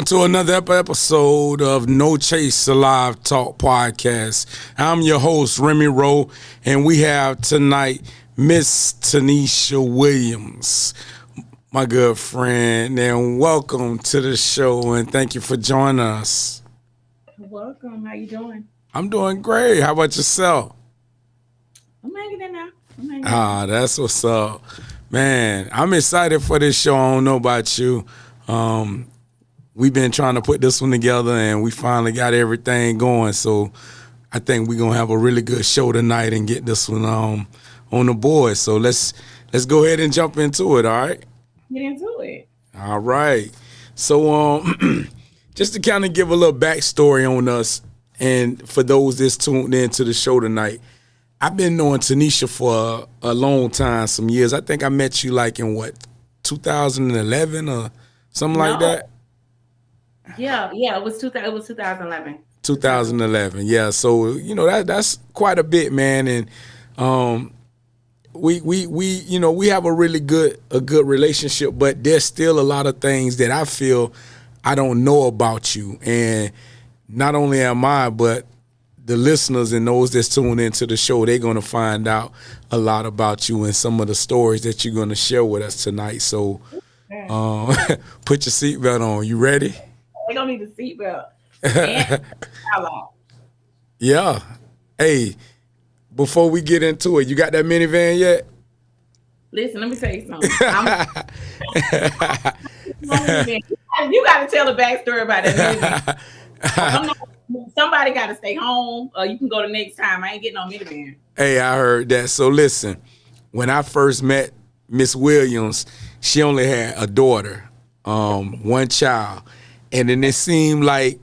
Welcome to another episode of No Chase Live Talk Podcast. I'm your host, Remy Roe, and we have tonight Miss Tanesha Williams, my good friend, and welcome to the show, and thank you for joining us. Welcome. How you doing? I'm doing great. How about yourself? I'm hanging in there. That's what's up. Man, I'm excited for this show. I don't know about you. We've been trying to put this one together, and we finally got everything going. So I think we're gonna have a really good show tonight and get this one on the board. So let's go ahead and jump into it. All right. Get into it. All right. So just to kind of give a little backstory on us, and for those that's tuned into the show tonight, I've been knowing Tanesha for a long time, some years. I think I met you like in 2011 or something like that. Yeah, it was 2011. 2011, yeah. So that's quite a bit, man. And we have a really good relationship, but there's still a lot of things that I feel I don't know about you. And not only am I, but the listeners and those that's tuned into the show, they're gonna find out a lot about you and some of the stories that you're gonna share with us tonight. So put your seatbelt on. You ready? They don't need a seatbelt. And how long? Yeah. Hey, before we get into it, you got that minivan yet? Listen, let me tell you something. You got to tell the backstory about that minivan. Somebody got to stay home, or you can go the next time. I ain't getting no minivan. Hey, I heard that. So listen, when I first met Miss Williams, she only had a daughter, one child. And then it seemed like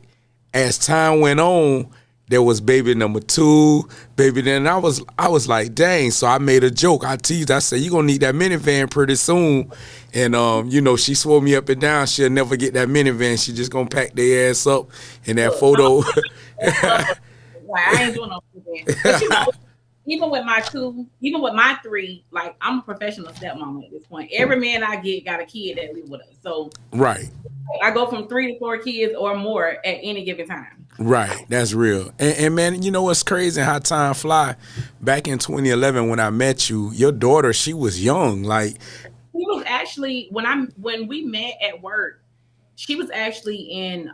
as time went on, there was baby number 2, baby. Then I was like, dang. So I made a joke. I teased. I said, you gonna need that minivan pretty soon. And she swore me up and down. She'll never get that minivan. She just gonna pack their ass up in that photo. I ain't doing no minivan. But even with my 3, like I'm a professional stepmom at this point. Every man I get got a kid that live with us. So right. I go from 3 to 4 kids or more at any given time. Right, that's real. And man, you know what's crazy? How time fly. Back in 2011, when I met you, your daughter, she was young. Like, she was actually when we met at work. She was actually in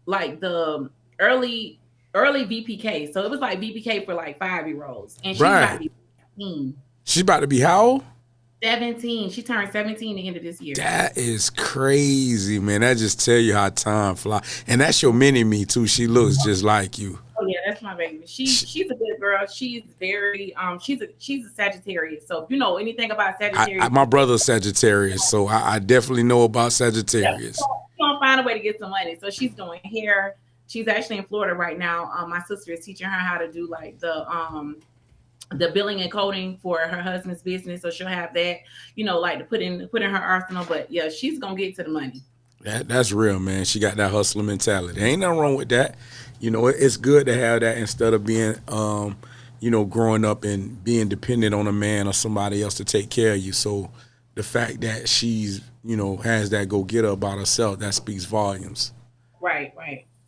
like the early VPK. So it was like VPK for like 5-year-olds, and she's about to be 17. She's about to be how old? 17. She turned 17 the end of this year. That is crazy, man. That just tell you how time flies. And that's your mini-me, too. She looks just like you. Oh, yeah, that's my baby. She's a good girl. She's very, she's a Sagittarius. So if you know anything about Sagittarius. My brother's Sagittarius, so I definitely know about Sagittarius. Yeah, so she's going to find a way to get some money. So she's doing hair. She's actually in Florida right now. My sister is teaching her how to do like the billing and coding for her husband's business, so she'll have that, like to put in her arsenal. But yeah, she's gonna get to the money. That's real, man. She got that hustler mentality. Ain't nothing wrong with that. It's good to have that instead of being, growing up and being dependent on a man or somebody else to take care of you. So the fact that she's, has that go getter about herself, that speaks volumes. Right.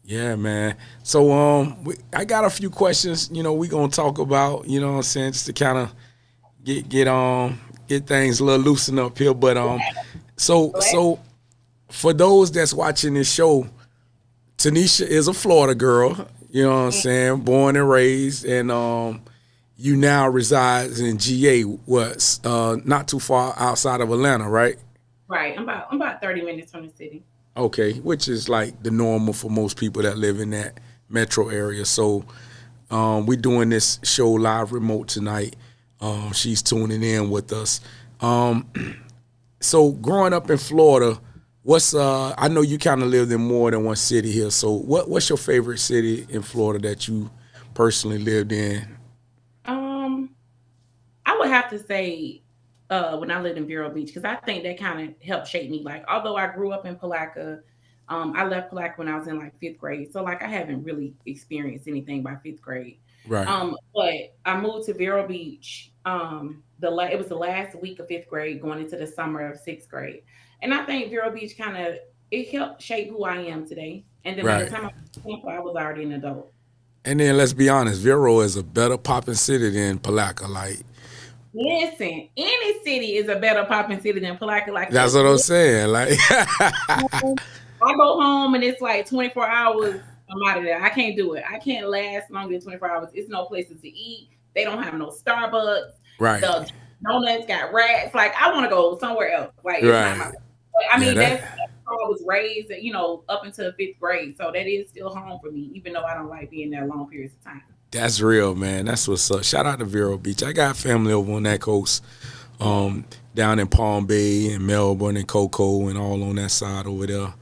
Yeah, man. So I got a few questions, we gonna talk about, what I'm saying, just to kind of get things a little loosened up here. But so for those that's watching this show, Tanesha is a Florida girl, you know what I'm saying, born and raised, and you now resides in GA, not too far outside of Atlanta, right? Right. I'm about 30 minutes from the city. Okay, which is like the normal for most people that live in that metro area. So we're doing this show live remote tonight. She's tuning in with us. So growing up in Florida, I know you kind of lived in more than one city here. So what's your favorite city in Florida that you personally lived in? I would have to say when I lived in Vero Beach, because I think that kind of helped shape me. Like, although I grew up in Palatka, I left Palatka when I was in like 5th grade. So like I haven't really experienced anything by 5th grade. Right. But I moved to Vero Beach. It was the last week of 5th grade going into the summer of 6th grade. And I think Vero Beach kind of it helped shape who I am today. And then by the Right. time I was 24, I was already an adult. And then let's be honest, Vero is a better popping city than Palatka. Like Listen, any city is a better popping city than Palatka. Like, that's what I'm saying. Like I go home and it's like 24 hours. I'm out of there. I can't do it. I can't last longer than 24 hours. It's no places to eat. They don't have no Starbucks. right, The donuts got rats. Like, I want to go somewhere else. Like, it's not my. right. I Yeah, mean, that that's how I was raised. Up until fifth grade. So that is still home for me, even though I don't like being there long periods of time. that's real, man. That's what's up. Shout out to Vero Beach. I got family over on that coast, Yeah. down in Palm Bay and Melbourne and Cocoa and all on that side over there.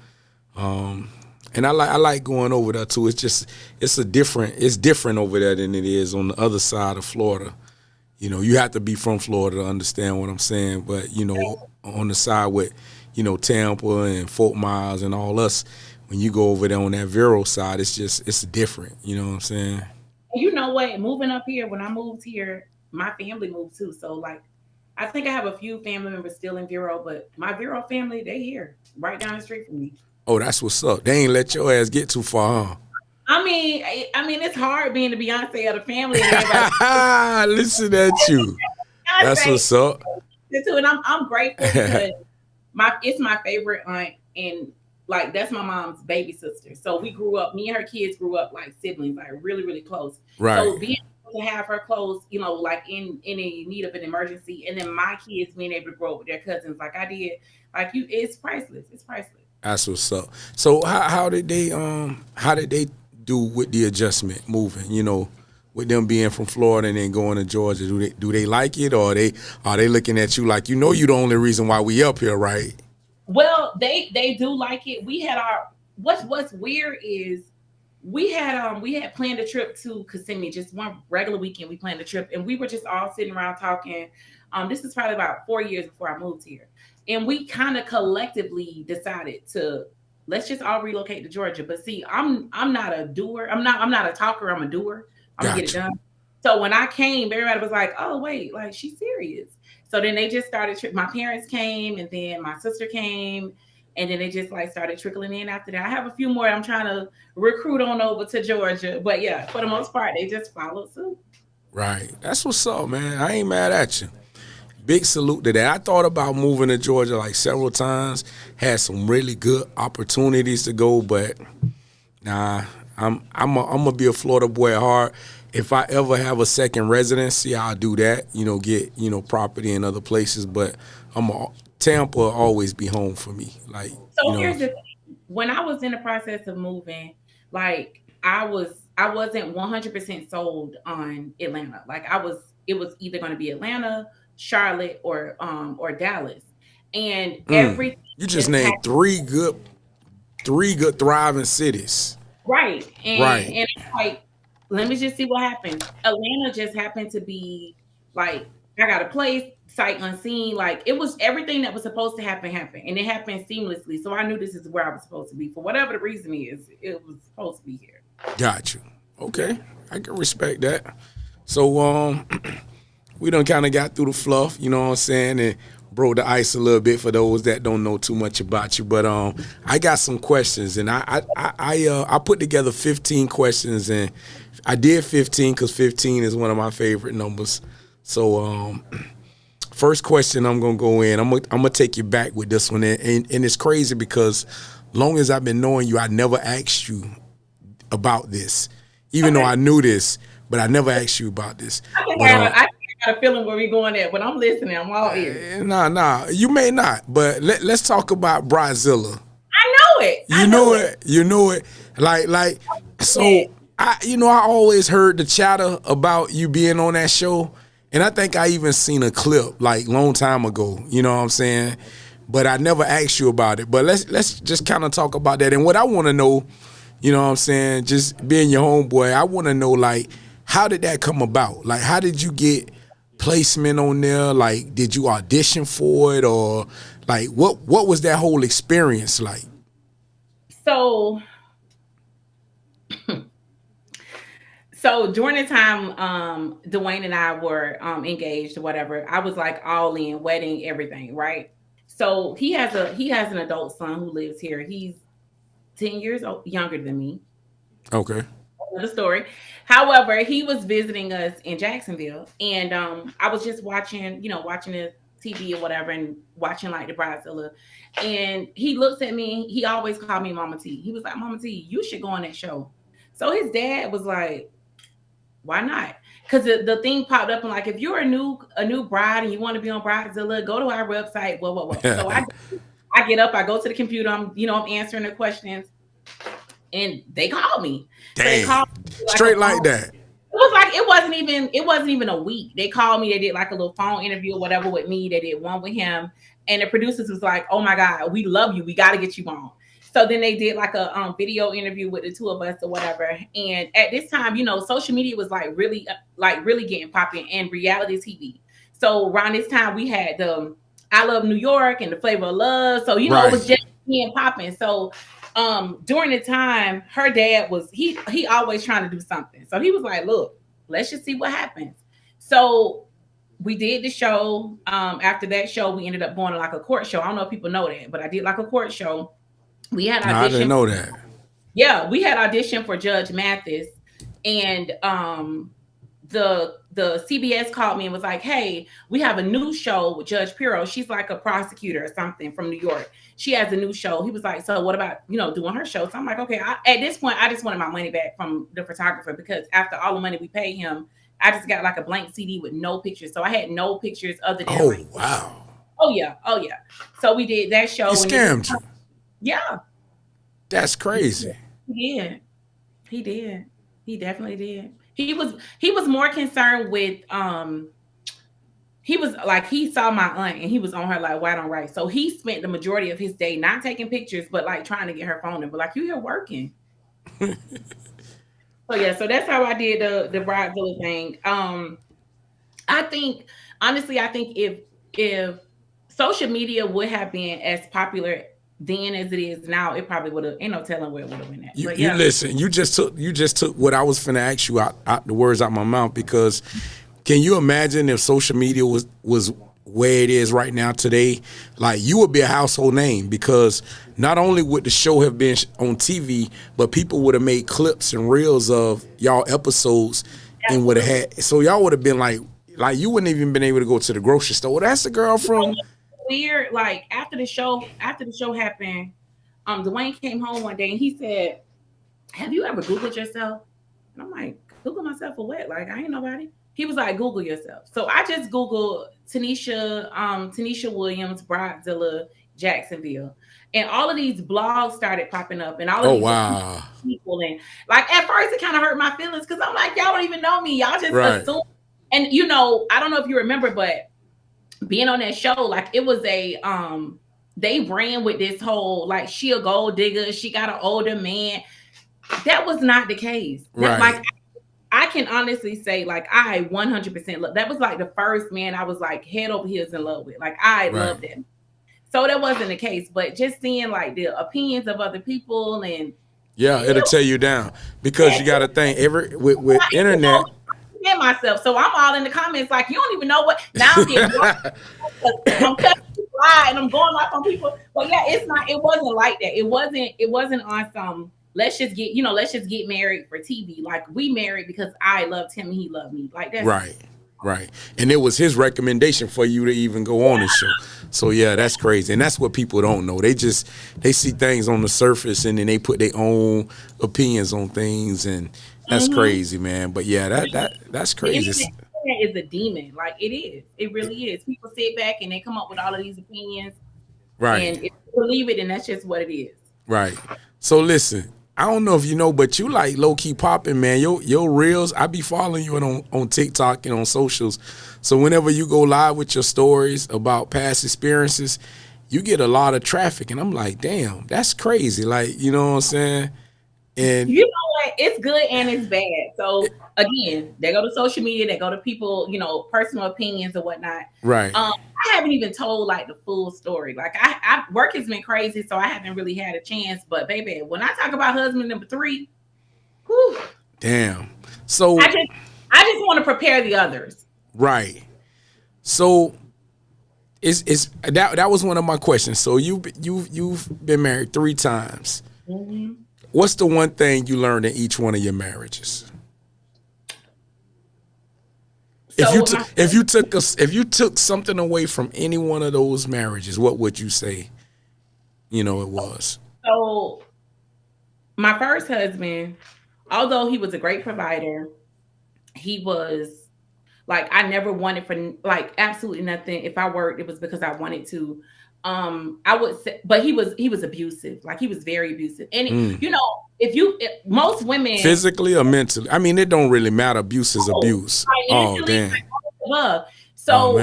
Um, and I like going over there too. It's just it's different over there than it is on the other side of Florida. You have to be from Florida to understand what I'm saying. But on the side with Tampa and Fort Myers and all us, when you go over there on that Vero side, it's different. You know what I'm saying? You know what? Moving up here, when I moved here, my family moved too. So like, I think I have a few family members still in Vero, but my Vero family, they here, right down the street from me. Oh, that's what's up. They ain't let your ass get too far, I mean, it's hard being the Beyonce of the family and everybody huh? Listen at you. That's Beyonce what's up. too, and I'm grateful because it's my favorite aunt, and like that's my mom's baby sister. So we grew up, me and her kids grew up like siblings, like really, really close. Right. So being able to have her close, like in any need of an emergency, and then my kids being able to grow up with their cousins like I did, like it's priceless. It's priceless. That's what's up. So how did they do with the adjustment moving? With them being from Florida and then going to Georgia, do they like it, or are they looking at you like you the only reason why we up here, right? Well, they do like it. We had our what's weird is we had planned a trip to Kissimmee, just one regular weekend. We planned a trip, and we were just all sitting around talking. This is probably about 4 years before I moved here, and we kind of collectively decided to let's just all relocate to Georgia. But see, I'm not a doer. I'm not a talker. I'm a doer. I'm gonna get it Gotcha. done. So when I came, everybody was like, "Oh wait, like she's serious." So then they just started. My parents came, and then my sister came, and then they just like started trickling in after that. I have a few more I'm trying to recruit on over to Georgia, but yeah, for the most part, they just followed suit. Right. That's what's up, man. I ain't mad at you. Big salute to that. I thought about moving to Georgia like several times. Had some really good opportunities to go, but nah. I'm gonna be a Florida boy at heart. If I ever have a second residency, I'll do that. Get property in other places, but Tampa will always be home for me. Like So here's the thing. When I was in the process of moving, like I wasn't 100% sold on Atlanta. Like it was either going to be Atlanta, Charlotte, or Dallas. And everything you just just named happened three good thriving cities. right. And Right. and it's like, let me just see what happens. Atlanta just happened to be like I got a place, sight unseen. Like it was everything that was supposed to happen happened. And it happened seamlessly. So I knew this is where I was supposed to be. For whatever the reason is, it was supposed to be here. Got you. Okay. I can respect that. So we done kind of got through the fluff, you know what I'm saying, and broke the ice a little bit for those that don't know too much about you. But I got some questions, and I put together 15 questions, and I did 15 because 15 is one of my favorite numbers. So first question I'm gonna go in. I'm gonna take you back with this one, and it's crazy because long as I've been knowing you, I never asked you about this, even though I Okay. knew this, but I never asked you about this. I think But I got a feeling where we're going at, but I'm listening. I'm all ears. nah, you may not. But let's talk about Bridezilla. I know it. You I know know it. it. You know it. Like Yeah. so. I always heard the chatter about you being on that show, and I think I even seen a clip like long time ago. You know what I'm saying? But I never asked you about it. But let's just kind of talk about that. And what I want to know, you know what I'm saying, just being your homeboy, I want to know like how did that come about? Like how did you get placement on there? Like did you audition for it, or like what was that whole experience like? So so during the time Dwayne and I were engaged or whatever, I was like all in, wedding, everything, right? So he has an adult son who lives here. He's 10 years younger than me. Okay. Another story. However, he was visiting us in Jacksonville, and I was just watching, watching the TV or whatever, and watching like the Bridezilla. And he looks at me. He always called me Mama T. He was like, Mama T, you should go on that show. So his dad was like, why not? Because the thing popped up and like, if you're a new bride and you want to be on Bridezilla, go to our website. Whoa. So I get up, I go to the computer. I'm answering the questions, and they called me. Damn. So they called me straight like that. It was like it wasn't even a week. They called me. They did like a little phone interview or whatever with me. They did one with him, and the producers was like, "Oh my God, we love you. We got to get you on." So then they did like a video interview with the two of us or whatever. And at this time, social media was like really getting popping, and reality TV. So around this time, we had the I Love New York and the Flavor of Love. So it was just being popping. So during the time, her dad was he always trying to do something. So he was like, look, let's just see what happens. So we did the show. After that show, we ended up going to like a court show. I don't know if people know that, but I did like a court show. We had audition. I didn't know that. Yeah, we had audition for Judge Mathis, and the CBS called me and was like, hey, we have a new show with Judge Pirro. She's like a prosecutor or something from New York. She has a new show. He was like, so what about, doing her show? So I'm like, okay. At this point, I just wanted my money back from the photographer, because after all the money we paid him, I just got like a blank CD with no pictures. So I had no pictures other than wow. Oh yeah. So we did that show. He scammed you. Yeah. That's crazy. He did. He definitely did. He was more concerned with he was like, he saw my aunt and he was on her like white on right. So he spent the majority of his day not taking pictures, but like trying to get her phone number. Like, you here working. So that's how I did the Bridezilla thing. I think if social media would have been as popular then as it is now, it probably would have, ain't no telling where it would have been at. You listen, you just took what I was finna ask you out the words out my mouth, because can you imagine if social media was where it is right now today? Like, you would be a household name, because not only would the show have been on TV, but people would have made clips and reels of y'all episodes. Absolutely. And would have had, so y'all would have been like you wouldn't even been able to go to the grocery store. Well, that's the girl from weird. Like, after the show happened, Dwayne came home one day and he said, have you ever Googled yourself? And I'm like, Google myself for what? Like, I ain't nobody. He was like, Google yourself. So I just Googled Tanesha Williams, Bridezilla, Jacksonville. And all of these blogs started popping up, and all of these people. And like, at first it kind of hurt my feelings, because I'm like, y'all don't even know me. Y'all just assume. And I don't know if you remember, but being on that show, like, it was they ran with this whole, like, she a gold digger, she got an older man. That was not the case. Right. Like, I can honestly say, like, I 100% love. That was like the first man I was like head over heels in love with. Like, I loved him. So that wasn't the case. But just seeing like the opinions of other people, and it'll tear you down, because you got to think with internet. Myself, so I'm all in the comments like, you don't even know what. Now I'm getting I'm cutting and I'm going off on people. But yeah, it wasn't like that. It wasn't on some let's just get married for TV. Like, we married because I loved him and he loved me. Like, that's right. And it was his recommendation for you to even go on the show. So yeah, that's crazy. And that's what people don't know. They see things on the surface, and then they put their own opinions on things, and that's crazy, man. But yeah, that's crazy. The internet is a demon. Like, it is. It really is. People sit back and they come up with all of these opinions. Right. And if you believe it, and that's just what it is. Right. So listen, I don't know if you know, but you like low key popping, man. Your reels, I be following you on TikTok and on socials. So whenever you go live with your stories about past experiences, you get a lot of traffic, and I'm like, damn, that's crazy. Like, you know what I'm saying? And you know what? It's good and it's bad. So again, they go to social media, they go to people, personal opinions or whatnot. Right. I haven't even told like the full story. Like, I work has been crazy, so I haven't really had a chance. But baby, when I talk about husband number 3, whew, damn. So I just want to prepare the others. Right. So it's that was one of my questions. So you've been married 3 times. Mm-hmm. What's the one thing you learned in each one of your marriages? So if you took something away from any one of those marriages, what would you say? It was. So my first husband, although he was a great provider, he was like, I never wanted for like absolutely nothing. If I worked, it was because I wanted to. I would say, but he was abusive. Like he was very abusive. And most women, physically or mentally, I mean, it don't really matter. Abuse is abuse. Oh damn. So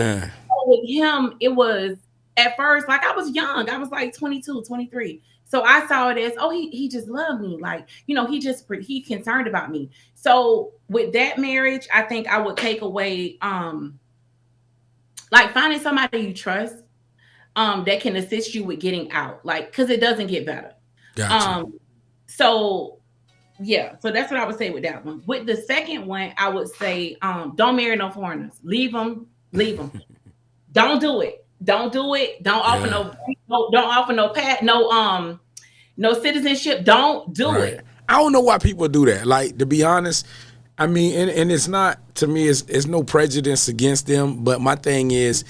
with him, it was at first, like I was young. I was like 22, 23. So I saw it as, he just loved me. Like, he concerned about me. So with that marriage, I think I would take away, like finding somebody you trust, that can assist you with getting out. Like, cause it doesn't get better. Gotcha. So yeah, so that's what I would say with that one. With the second one, I would say, don't marry no foreigners. Leave them. Don't do it. Don't offer no citizenship. Don't do it. I don't know why people do that. Like, to be honest, I mean, and it's not, to me, it's no prejudice against them. But my thing is,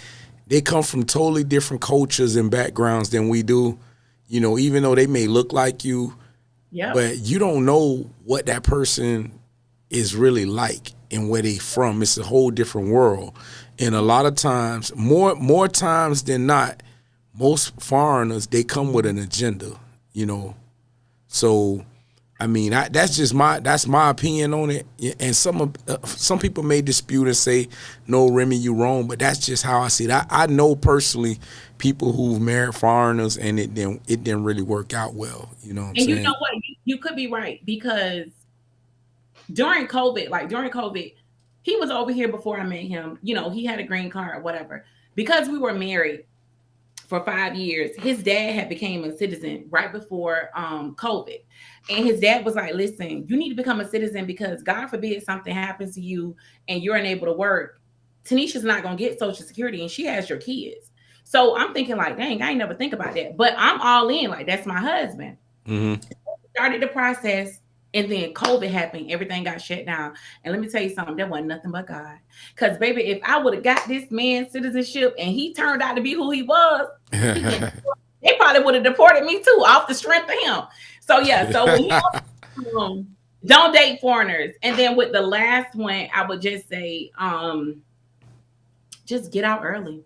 they come from totally different cultures and backgrounds than we do. Even though they may look like you, but you don't know what that person is really like and where they from. It's a whole different world. And a lot of times, more times than not, most foreigners, they come with an agenda, So, I mean, that's my opinion on it. And some people may dispute and say, no, Remy, you wrong. But that's just how I see it. I know personally people who've married foreigners and it didn't really work out well. You know what I'm saying? And you know what? You could be right, because during COVID, he was over here before I met him. He had a green card or whatever. Because we were married for 5 years, his dad had became a citizen right before COVID. And his dad was like, listen, you need to become a citizen, because God forbid something happens to you and you're unable to work. Tanisha's not going to get Social Security and she has your kids. So I'm thinking like, dang, I ain't never think about that. But I'm all in, like, that's my husband. Mm-hmm. Started the process. And then COVID happened, everything got shut down. And let me tell you something, that wasn't nothing but God. Because, baby, if I would have got this man's citizenship and he turned out to be who he was, they probably would have deported me too, off the strength of him. So, yeah, so don't date foreigners. And then with the last one, I would just say, just get out early.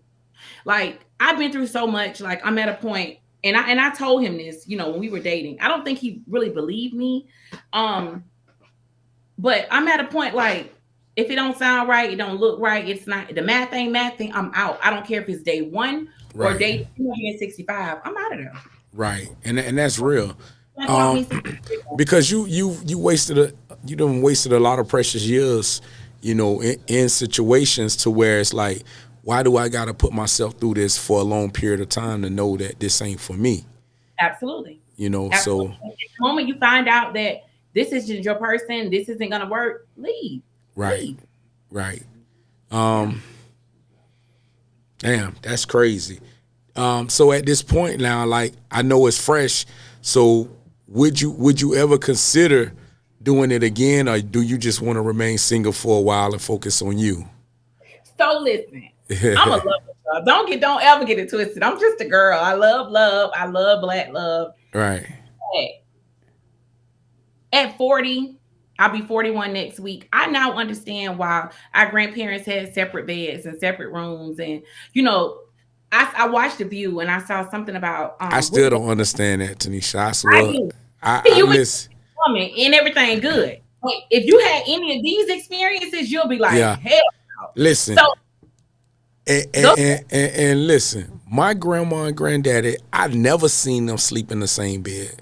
Like, I've been through so much. Like, I'm at a point. And I told him this, when we were dating. I don't think he really believed me. But I'm at a point, like, if it don't sound right, it don't look right, it's not, the math ain't mathing, I'm out. I don't care if it's day 1 or day 265. I'm out of there. Right. And that's real. Because you wasted a lot of precious years, in situations to where it's like, why do I got to put myself through this for a long period of time to know that this ain't for me? Absolutely. Absolutely. So at the moment you find out that this isn't your person, this isn't going to work, leave. Right. Leave. Right. Damn, that's crazy. So at this point now, like, I know it's fresh. So would you ever consider doing it again, or do you just want to remain single for a while and focus on you? So listen. I'm a lover. Don't ever get it twisted. I'm just a girl. I love love. I love Black love. Right. At 40, I'll be 41 next week. I now understand why our grandparents had separate beds and separate rooms. And, I watched The View and I saw something about. I still don't understand that, Tanesha. I swear. I listen. Woman and everything good. But if you had any of these experiences, you'll be like, hell no. Listen. So, and listen, my grandma and granddaddy, I've never seen them sleep in the same bed.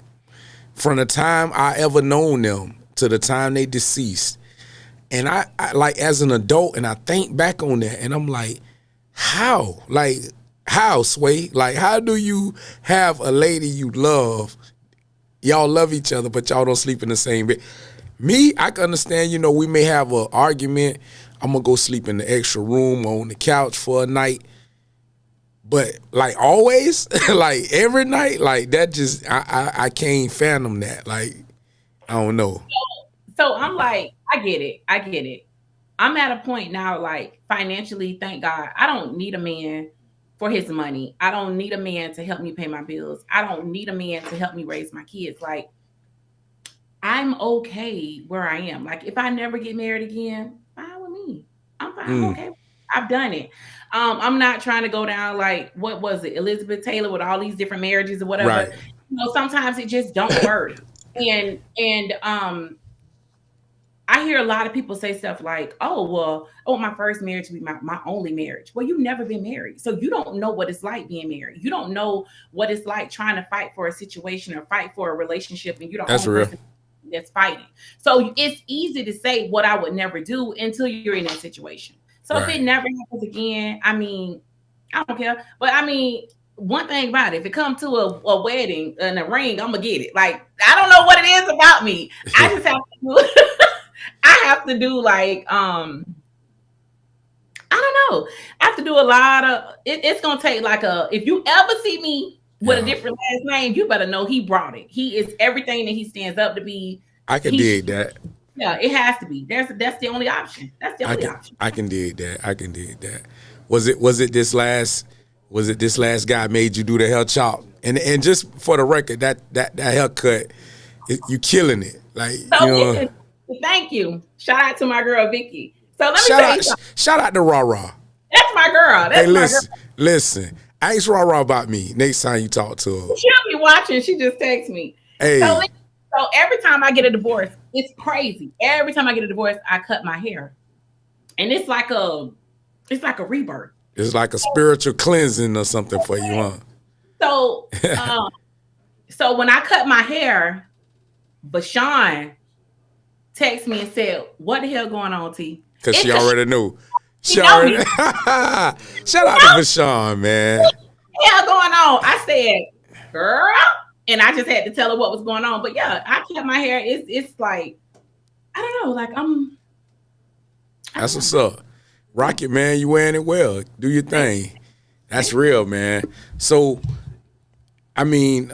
From the time I ever known them to the time they deceased. And I like, as an adult, and I think back on that, and I'm like, how? Like, how, Sway? Like, how do you have a lady you love, y'all love each other, but y'all don't sleep in the same bed? Me, I can understand, we may have an argument. I'm going to go sleep in the extra room or on the couch for a night. But like always, like every night, like that just I can't fathom that. Like I don't know. So I'm like, I get it. I get it. I'm at a point now, like financially, thank God, I don't need a man for his money. I don't need a man to help me pay my bills. I don't need a man to help me raise my kids. Like, I'm okay where I am. Like, if I never get married again, fine with me. I'm fine. I'm Mm, okay. I've done it. I'm not trying to go down like what was it, Elizabeth Taylor with all these different marriages or whatever. right. Sometimes it just don't work. And I hear a lot of people say stuff like, oh, well, oh, my first marriage will be my only marriage. Well, you've never been married. So you don't know what it's like being married. You don't know what it's like trying to fight for a situation or fight for a relationship, and you're the That's only real. person that's fighting. So it's easy to say what I would never do until you're in that situation. So if it Right. never happens again, I mean, I don't care. But I mean, one thing about it, if it comes to a wedding and a ring, I'm gonna get it. Like, I don't know what it is about me. I just have to I have to do like I don't know. I have to do a lot of it's gonna take like if you ever see me with a Yeah. different last name, you better know he brought it. He is everything that he stands up to be. I can He dig that. Yeah, it has to be. That's the only option. That's the only option. I can dig that. I can dig that. Was it this last guy made you do the hair chop? And just for the record, that haircut, you killing it. Like you So know, thank you. Shout out to my girl Vicky. So let me shout tell you out something. shout out to Raw Raw. That's my girl. Hey, That's my girl. listen. Ask Raw Raw about me next time you talk to her. She'll be watching. She just texts me. So, Hey, so every time I get a divorce, it's crazy. Every time I get a divorce, I cut my hair, and it's like a rebirth. it's like a spiritual cleansing or something for you, huh? So, so when I cut my hair, Bashan texted me and said, "What the hell going on, T?" Because It's she because already knew. she She know already. me. Shout out to Vashawn, man. What the hell going on? I said, "Girl," and I just had to tell her what was going on. But yeah, I cut my hair. It's like I don't know, like I That's don't what's know. up. Rocket, man, you wearing it well. Do your thing. That's real, man. So, I mean,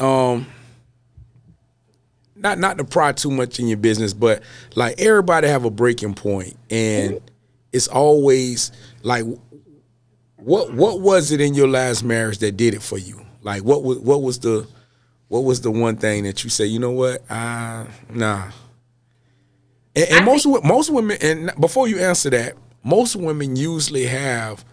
not to pry too much in your business, but like everybody have a breaking point, and it's always like, what was it in your last marriage that did it for you? Like, what was the one thing that you say, you know what, nah. And I think most women, and before you answer that, most women usually have.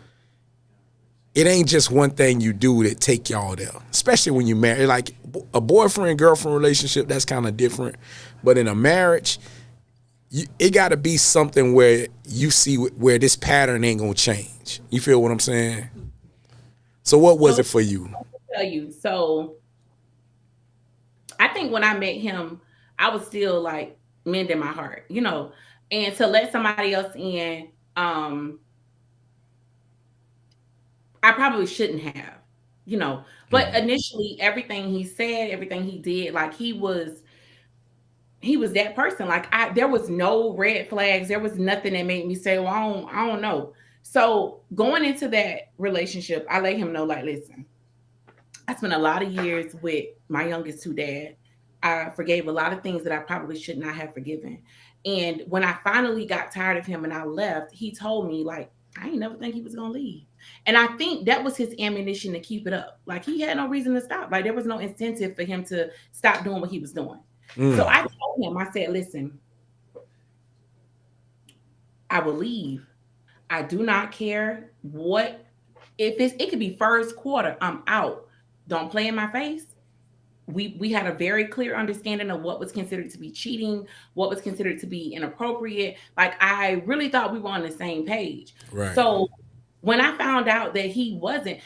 It ain't just one thing you do that take y'all there, especially when you marry. Like a boyfriend girlfriend relationship, that's kind of different. But in a marriage, it got to be something where you see where this pattern ain't gonna change. You feel what I'm saying? So what was so it for you? I'll tell you. So I think when I met him, I was still like mending my heart, and to let somebody else in, I probably shouldn't have, you know. But Mhm. initially, everything he said, everything he did, like he was that person. Like there was no red flags. There was nothing that made me say, well, I don't know. So going into that relationship, I let him know, like, listen, I spent a lot of years with my youngest two dad. I forgave a lot of things that I probably should not have forgiven. And when I finally got tired of him and I left, he told me, like, I ain't never think he was gonna leave. And I think that was his ammunition to keep it up. Like he had no reason to stop. Like there was no incentive for him to stop doing what he was doing. So Mm, I told him, I said, listen, I will leave. I do not care what if it could be first quarter, I'm out. Don't play in my face. We had a very clear understanding of what was considered to be cheating, what was considered to be inappropriate. Like I really thought we were on the same page. right. So when I found out that he wasn't,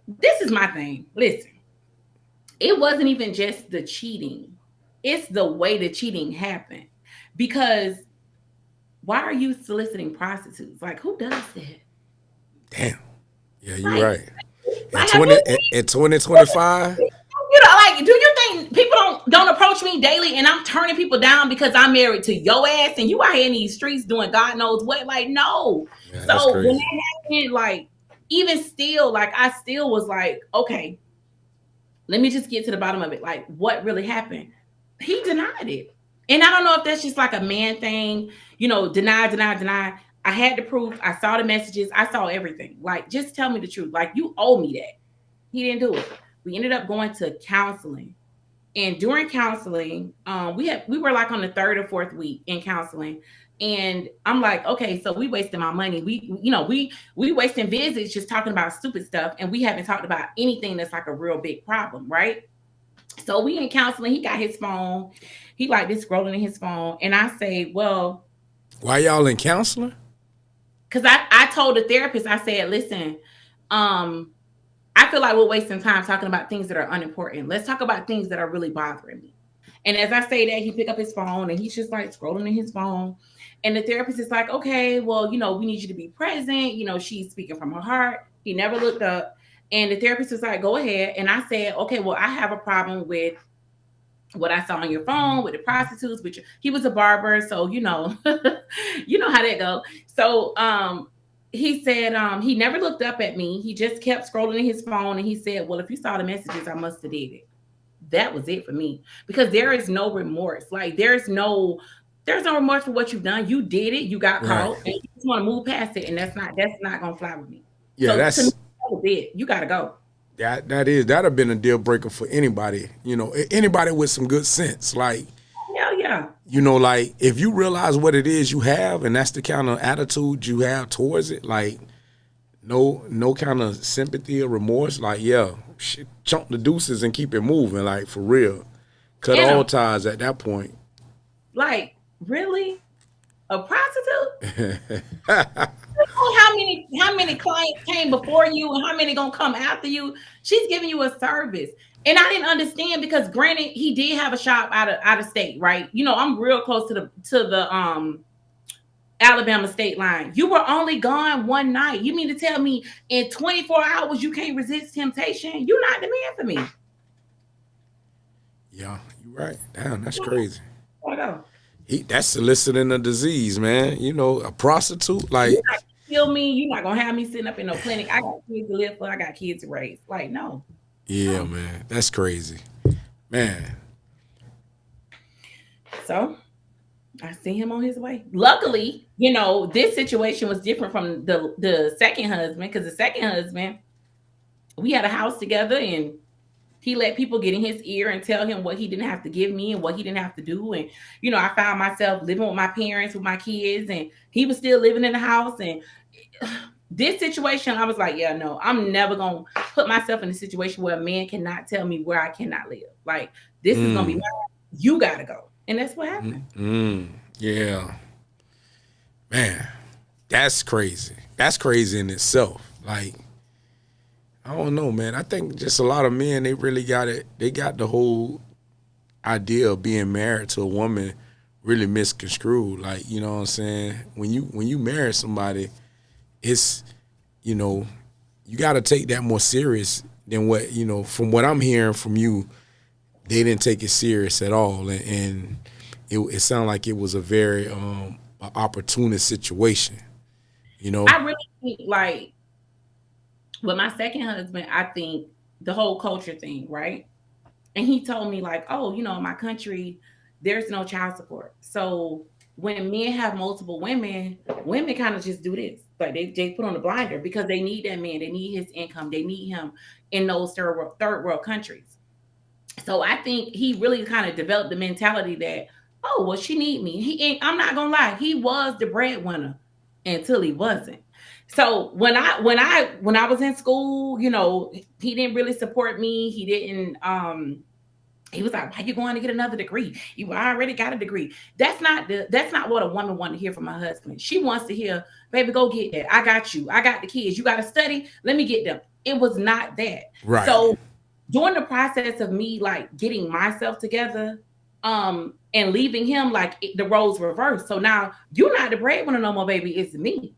this is my thing. Listen, it wasn't even just the cheating. It's the way the cheating happened. Because why are you soliciting prostitutes? Like who does that? Damn. Yeah, you're Like, right. In have you 2025. like, do you think people don't approach me daily and I'm turning people down because I'm married to your ass and you out here in these streets doing God knows what? Like, no. Yeah, that's So when crazy. that happened, like even still, like, I still was like, okay, let me just get to the bottom of it. Like, what really happened? He denied it. And I don't know if that's just like a man thing, deny, deny, deny. I had the proof. I saw the messages. I saw everything. Like, just tell me the truth. Like, you owe me that. He didn't do it. We ended up going to counseling. And during counseling, we were like on the third or fourth week in counseling. And I'm like, okay, so we wasting my money. We wasting visits just talking about stupid stuff, and we haven't talked about anything that's like a real big problem, right? So we in counseling. He got his phone. He like this scrolling in his phone, and I say, well, Why y'all in counseling? because I told the therapist, I said, listen, I feel like we're wasting time talking about things that are unimportant. Let's talk about things that are really bothering me. And as I say that, he pick up his phone and he's just like scrolling in his phone. And the therapist is like, okay, well, we need you to be present. She's speaking from her heart. He never looked up. And the therapist is like, go ahead. And I said, okay, well, I have a problem with what I saw on your phone with the prostitutes. He was a barber, so you know how that go. So he said he never looked up at me. He just kept scrolling in his phone, and he said, well, if you saw the messages, I must have did it. That was it for me, because there is no remorse. Like, there's no remorse for what you've done. You did it. You got caught, and you just want to move past it, and that's not gonna fly with me. Yeah, so that's to me, that was it. You gotta go. That'd have been a deal breaker for anybody. Anybody with some good sense. Like, Hell yeah. Like, if you realize what it is you have, and that's the kind of attitude you have towards it, like, no kind of sympathy or remorse. Like, yeah, chunk the deuces and keep it moving. Like, for real, cut all ties at that point. Like, really, a prostitute? How many clients came before you, and how many gonna come after you? She's giving you a service. And I didn't understand, because granted, he did have a shop out of state, right? I'm real close to the Alabama state line. You were only gone one night. You mean to tell me in 24 hours you can't resist temptation? You're not the man for me. Yeah, you're right. Damn, that's crazy. I know. That's soliciting a disease, man. A prostitute, like, you're not gonna kill me. You're not gonna have me sitting up in no clinic. I got kids to live for. I got kids to raise. Like, no. Yeah, no. man, that's crazy, man. So I see him on his way. Luckily, this situation was different from the second husband, because the second husband, we had a house together, and he let people get in his ear and tell him what he didn't have to give me and what he didn't have to do. And, I found myself living with my parents, with my kids, and he was still living in the house. And this situation, I was like, yeah, no, I'm never going to put myself in a situation where a man cannot tell me where I cannot live. Like, this is going to be mine. You got to go. And that's what happened. Yeah. Man, that's crazy. That's crazy in itself. Like, I don't know, man. I think just a lot of men, they really got it. They got the whole idea of being married to a woman really misconstrued. Like, you know what I'm saying? When you marry somebody, it's, you got to take that more serious than what, from what I'm hearing from you, they didn't take it serious at all. And it sounded like it was a very opportunist situation, I really think, like, with my second husband, I think the whole culture thing, right? And he told me, like, oh, in my country, there's no child support. So when men have multiple women kind of just do this. Like, they put on the blinder, because they need that man. They need his income. They need him in those third world countries. So I think he really kind of developed the mentality that, oh, well, she need me. I'm not going to lie. He was the breadwinner until he wasn't. So when I was in school, he didn't really support me. He didn't. He was like, "Why you going to get another degree? You already got a degree." That's not what a woman wants to hear from her husband. She wants to hear, "Baby, go get that. I got you. I got the kids. You got to study. Let me get them." It was not that. Right. So during the process of me, like, getting myself together, and leaving him, like, the roles reversed. So now you're not the breadwinner no more, baby. It's me.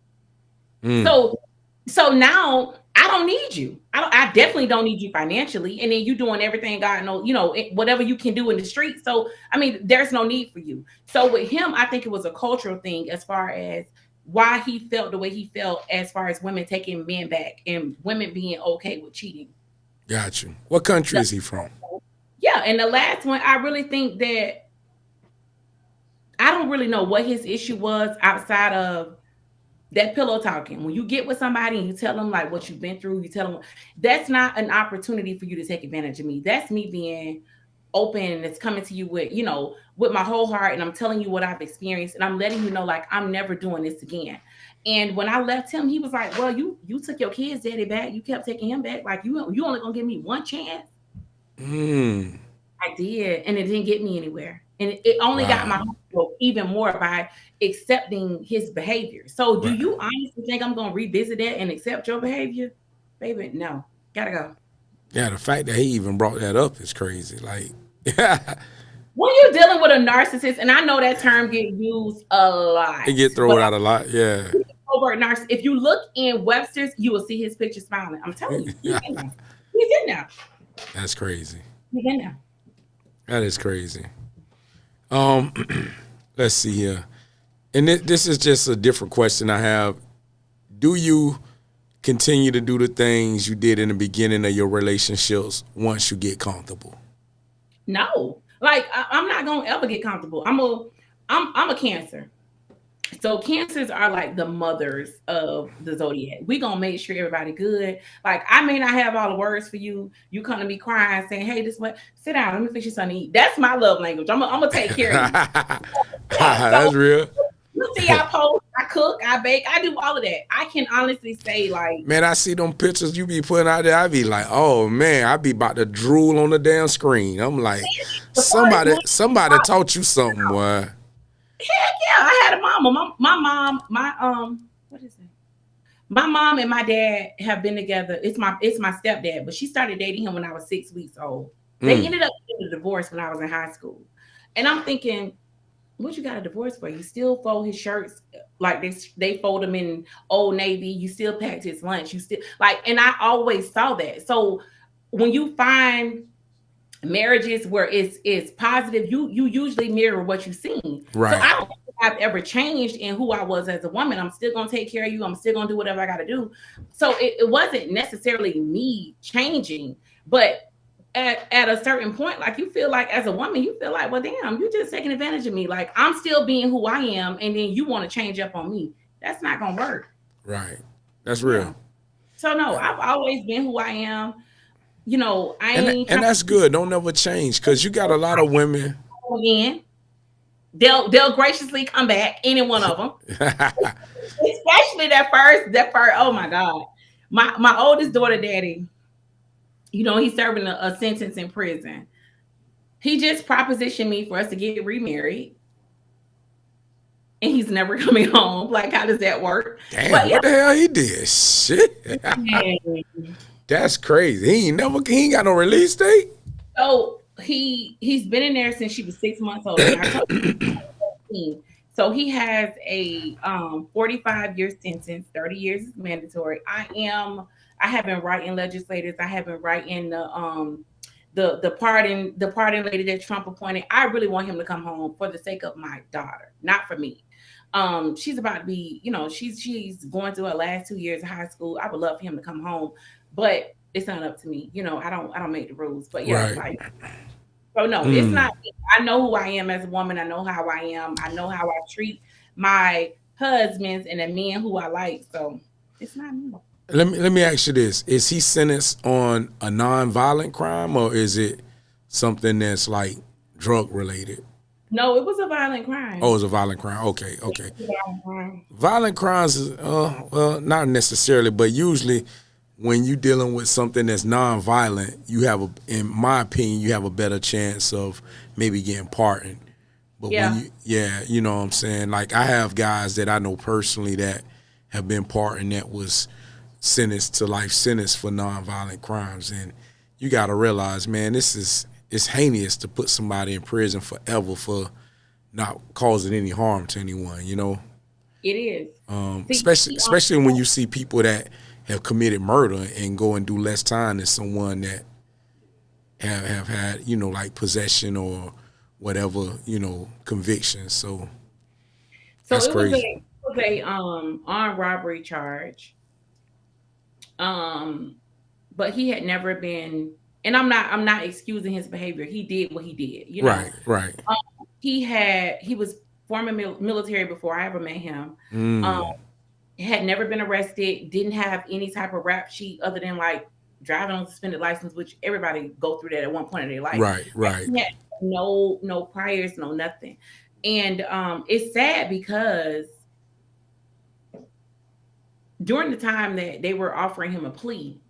So now I don't need you. I definitely don't need you financially. And then you doing everything God knows, whatever you can do in the street. So, I mean, there's no need for you. So with him, I think it was a cultural thing, as far as why he felt the way he felt as far as women taking men back and women being okay with cheating. Got you. What country is he from? Yeah, and the last one, I really think that I don't really know what his issue was outside of that pillow talking. When you get with somebody and you tell them like what you've been through, you tell them that's not an opportunity for you to take advantage of me. That's me being open and it's coming to you with, with my whole heart. And I'm telling you what I've experienced. And I'm letting you know, like, I'm never doing this again. And when I left him, he was like, well, you took your kid's daddy back. You kept taking him back. Like, you only gonna give me one chance. I did. And it didn't get me anywhere. And it only got my heart broke even more by accepting his behavior. So do you honestly think I'm going to revisit that and accept your behavior? Baby, no. Gotta go. Yeah, the fact that he even brought that up is crazy. Like, when you're dealing with a narcissist, and I know that term get used a lot. It get thrown out a lot, yeah. Over narcissist. If you look in Webster's, you will see his picture smiling. I'm telling you. He's in there. He's in there. That's crazy. He's in there. That is crazy. Let's see here. And this is just a different question I have. Do you continue to do the things you did in the beginning of your relationships once you get comfortable? No. Like, I'm not going to ever get comfortable. I'm a Cancer. So Cancers are like the mothers of the zodiac. We gonna make sure everybody good. Like, I may not have all the words for you. You come to me crying, saying, "Hey, this way, sit down. Let me fix you something to eat." That's my love language. I'm gonna take care of you. That's real. You see, I post, I cook, I bake, I do all of that. I can honestly say, like, man, I see them pictures you be putting out there. I be like, oh man, I be about to drool on the damn screen. I'm like, somebody taught you something, boy. Heck yeah, I had a mama. My mom, what is it? My mom and my dad have been together. It's my stepdad, but she started dating him when I was 6 weeks old. They ended up getting a divorce when I was in high school. And I'm thinking, what you got a divorce for? You still fold his shirts like they fold them in Old Navy. You still packed his lunch. You still and I always saw that. So when you find marriages where it's positive, you usually mirror what you've seen. Right. So I don't think I've ever changed in who I was as a woman. I'm still gonna take care of you. I'm still gonna do whatever I gotta do. So it wasn't necessarily me changing, but at a certain point, like, you feel like as a woman, you feel like, well, damn, you're just taking advantage of me. Like, I'm still being who I am, and then you want to change up on me. That's not gonna work. Right. That's real. Yeah. So no, I've always been who I am. I ain't. And that's good. Don't never change, because you got a lot of women. Again, they'll graciously come back, any one of them. Especially that first. Oh my God, my oldest daughter, daddy. He's serving a sentence in prison. He just propositioned me for us to get remarried, and he's never coming home. Like, how does that work? Damn, what the hell he did? Shit. That's crazy. He ain't got no release date. So he's been in there since she was 6 months old. So he has a 45-year sentence. 30 years is mandatory. I have been writing legislators. I have been writing the pardon lady that Trump appointed. I really want him to come home for the sake of my daughter, not for me. She's about to be, she's going through her last 2 years of high school. I would love for him to come home, but it's not up to me. I don't make the rules. But yeah, right. So no, it's not. I know who I am as a woman. I know how I am. I know how I treat my husbands and the men who I like. So it's not me. Let me ask you this: is he sentenced on a non-violent crime, or is it something that's like drug related? No, it was a violent crime. Oh, it was a violent crime. Okay. Violent crimes is well, not necessarily, but usually when you're dealing with something that's non-violent, in my opinion, you have a better chance of maybe getting pardoned. But when you know what I'm saying? Like, I have guys that I know personally that have been pardoned that was sentenced to life sentence for non-violent crimes. And you got to realize, man, it's heinous to put somebody in prison forever for not causing any harm to anyone, It is. Especially when you see people that have committed murder and go and do less time than someone that have had, like possession or whatever, convictions. So that's crazy. was a armed robbery charge. But he had never been, and I'm not excusing his behavior. He did what he did, you know. Right. He was former military before I ever met him. Had never been arrested, didn't have any type of rap sheet other than like driving on suspended license, which everybody go through that at one point in their life. Right. He had no priors, no nothing. And it's sad because during the time that they were offering him a plea,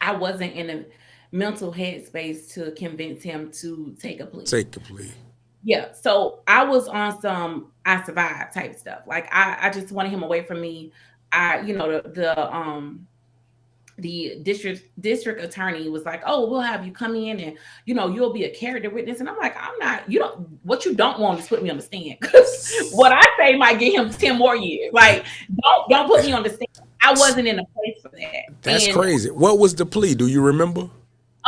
I wasn't in a mental headspace to convince him to take a plea. Yeah. So I was on some I survived type stuff. Like I just wanted him away from me. The district attorney was like, "Oh, we'll have you come in and you'll be a character witness." And I'm like, "I'm not. What you don't want is put me on the stand. What I say might get him 10 more years. Like don't put me on the stand. I wasn't in a place for that." That's crazy. What was the plea? Do you remember?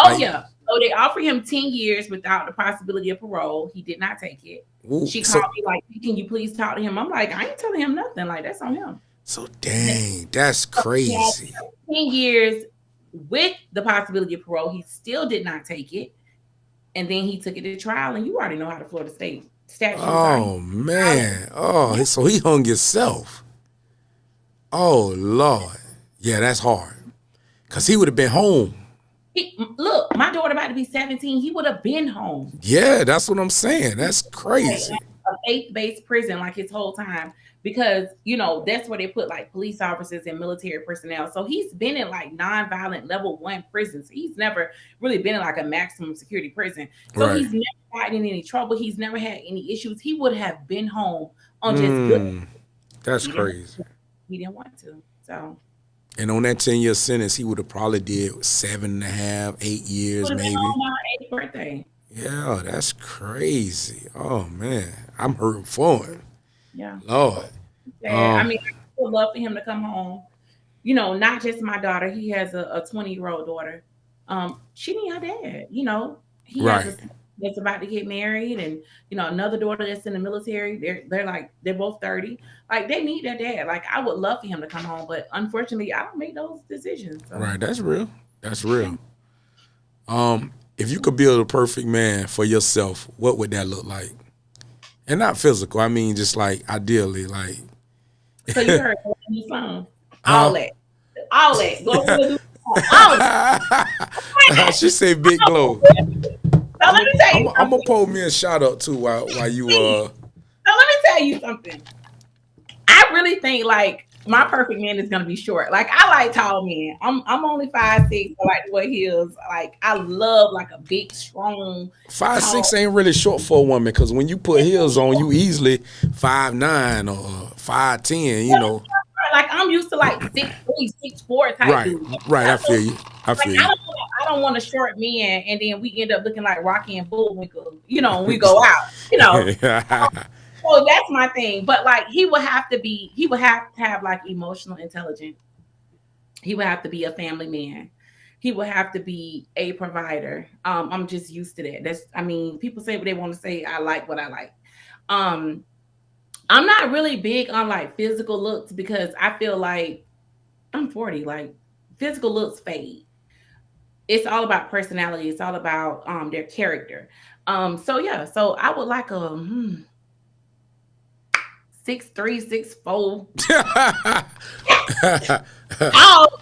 Oh, yeah. So they offered him 10 years without the possibility of parole. He did not take it. Ooh, she called me like, "Can you please talk to him?" I'm like, "I ain't telling him nothing. Like, that's on him." So dang, that's crazy. 10 years with the possibility of parole. He still did not take it. And then he took it to trial. And you already know how the Florida State statute. Oh, man. Oh, so he hung himself. Oh, Lord. Yeah, that's hard. Because he would have been home. Look, my daughter about to be 17. He would have been home. Yeah, that's what I'm saying. That's crazy. A faith-based prison like his whole time. Because, that's where they put like police officers and military personnel. So he's been in like nonviolent level 1 prisons. He's never really been in like a maximum security prison. So he's never gotten in any trouble. He's never had any issues. He would have been home on just good. That's crazy. He didn't want to. So. And on that 10-year sentence, he would have probably did 7.5, 8 years maybe. On my 8th birthday. Yeah, that's crazy. Oh, man. I'm hurting for him. Yeah. Lord. I mean, I would love for him to come home. Not just my daughter. He has a 20-year-old daughter. She need her dad. He has a son that's about to get married, and another daughter that's in the military. They're both 30. Like they need their dad. Like I would love for him to come home, but unfortunately, I don't make those decisions. So. Right. That's real. That's real. If you could build a perfect man for yourself, what would that look like? And not physical. I mean, just like ideally, like. So you heard the new song, all that. Go for the new song, all that. She said, "Big Glow." So let me tell you, I'm gonna pull me a shout out too while you. So let me tell you something. I really think like my perfect man is gonna be short. Like I like tall men. I'm only 5'6". I like to wear heels. Like I love like a big, strong. 5'6" ain't really short for a woman because when you put heels on, you easily 5'9" or 5'10". Like I'm used to like 6'3", 6'4" type dude. Right. I feel you. I don't want a short man, and then we end up looking like Rocky and Bullwinkle. When we go out. So that's my thing. But like he would have to have like emotional intelligence. He would have to be a family man. He would have to be a provider. I'm just used to that. People say what they want to say. I like what I like. I'm not really big on like physical looks because I feel like I'm 40. Like physical looks fade. It's all about personality. It's all about their character. So I would like a 6'3", 6'4".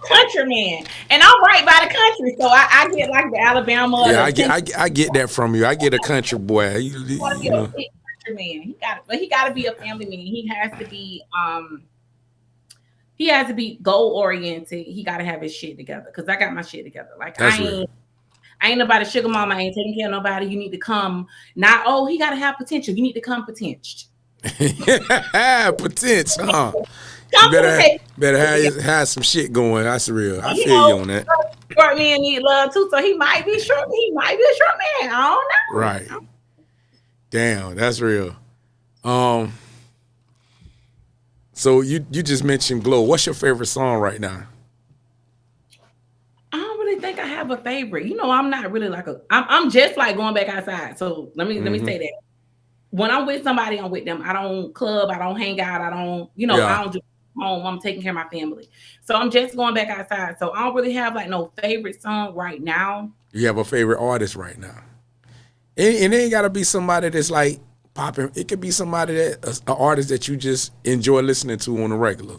Country man, and I'm right by the country, so I get like the Alabama. Yeah, I get that from you. I get a country boy. A big country man. He got to be a family man. He has to be goal oriented. He got to have his shit together because I got my shit together. Like I ain't nobody sugar mama. I ain't taking care of nobody. You need to come. He got to have potential. You need to come potential. Potential, huh? You better have some shit going. That's real. I feel you on that. Short men need love too, so he might be short. He might be a short man. I don't know. Right. Damn, that's real. So you just mentioned Glow. What's your favorite song right now? I don't really think I have a favorite. I'm not really like I'm just like going back outside. So let me say that. when I'm with somebody, I'm with them. I don't club, I don't hang out, I don't, I don't do home. I'm taking care of my family. So I'm just going back outside. So I don't really have like no favorite song right now. You have a favorite artist right now? And it ain't gotta be somebody that's like popping. It could be somebody that an artist that you just enjoy listening to on a regular.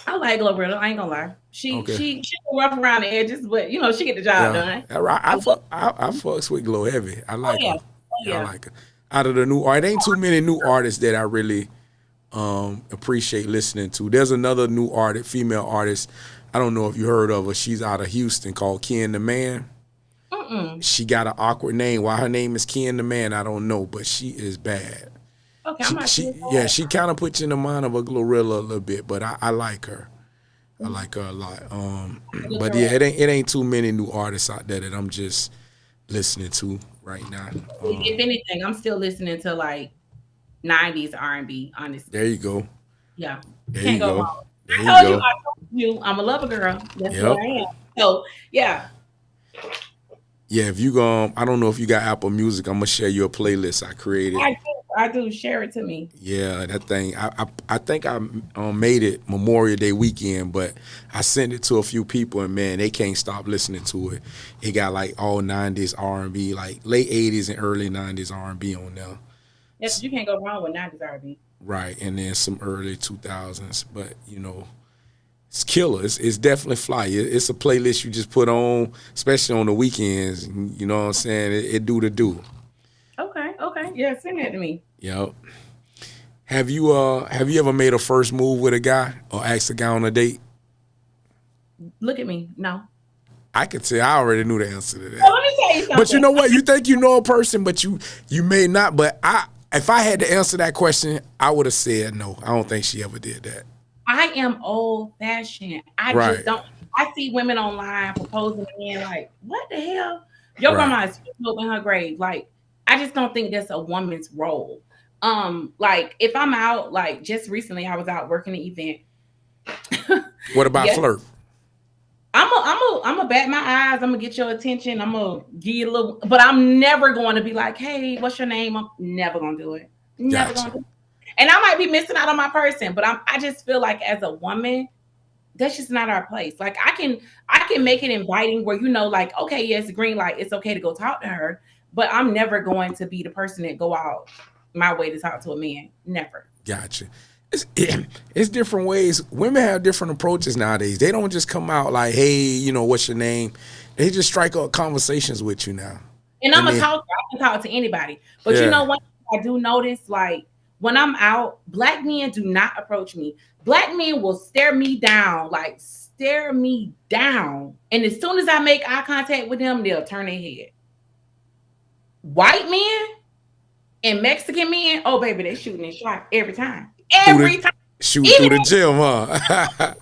I like Glorilla. I ain't gonna lie. She rough around the edges, but she get the job done. I fucks with Glow heavy. I like her. Yeah. I like her. Out of the new art, ain't too many new artists that I really appreciate listening to. There's another new artist, female artist. I don't know if you heard of her. She's out of Houston called Ken the Man. She got an awkward name. Why her name is Ken the Man, I don't know, but she is bad. Okay, she kind of puts you in the mind of a Glorilla a little bit, but I like her. I like her a lot. But yeah, it ain't too many new artists out there that I'm just listening to right now. If anything, I'm still listening to like 90s R&B, honestly. There you go. Yeah. There you go. I told you, I'm a lover girl. That's what I am. So, yeah. Yeah, if you I don't know if you got Apple Music, I'm gonna share you a playlist I created. I do. Share it to me. Yeah, that thing. I think I made it Memorial Day weekend, but I sent it to a few people, and man, they can't stop listening to it. It got like all 90s R&B, like late 80s and early 90s R&B on there. Yes, you can't go wrong with 90s R&B. Right, and then some early 2000s, but it's killer. It's definitely fly. It's a playlist you just put on, especially on the weekends. You know what I'm saying? It do the do. Okay. Yeah, send that to me. Yep. Have you ever made a first move with a guy or asked a guy on a date? Look at me. No. I could say I already knew the answer to that. Well, let me tell you something. But you know what? You think you know a person, but you may not. But if I had to answer that question, I would have said no. I don't think she ever did that. I am old fashioned. Just don't. I see women online proposing to men like, what the hell? Your grandma is up in her grave. Like, I just don't think that's a woman's role. Like if I'm out, like just recently I was out working an event. What about flirt? I'm a bat my eyes. I'm gonna get your attention. I'm gonna give you a little, but I'm never going to be like, hey, what's your name? I'm never gonna do it. Never gonna do it. And I might be missing out on my person, but I just feel like as a woman, that's just not our place. Like I can make it inviting where like, okay, yes, green light, it's okay to go talk to her, but I'm never going to be the person that go out my way to talk to a man. Never. Gotcha. It's different ways. Women have different approaches nowadays. They don't just come out like, hey, what's your name? They just strike up conversations with you now. And I'm a talker. I can talk to anybody. But one thing I do notice, like when I'm out, black men do not approach me. Black men will stare me down. And as soon as I make eye contact with them, they'll turn their head. White men and Mexican men, oh baby, they shooting and shot every time. Shoot through the gym, huh?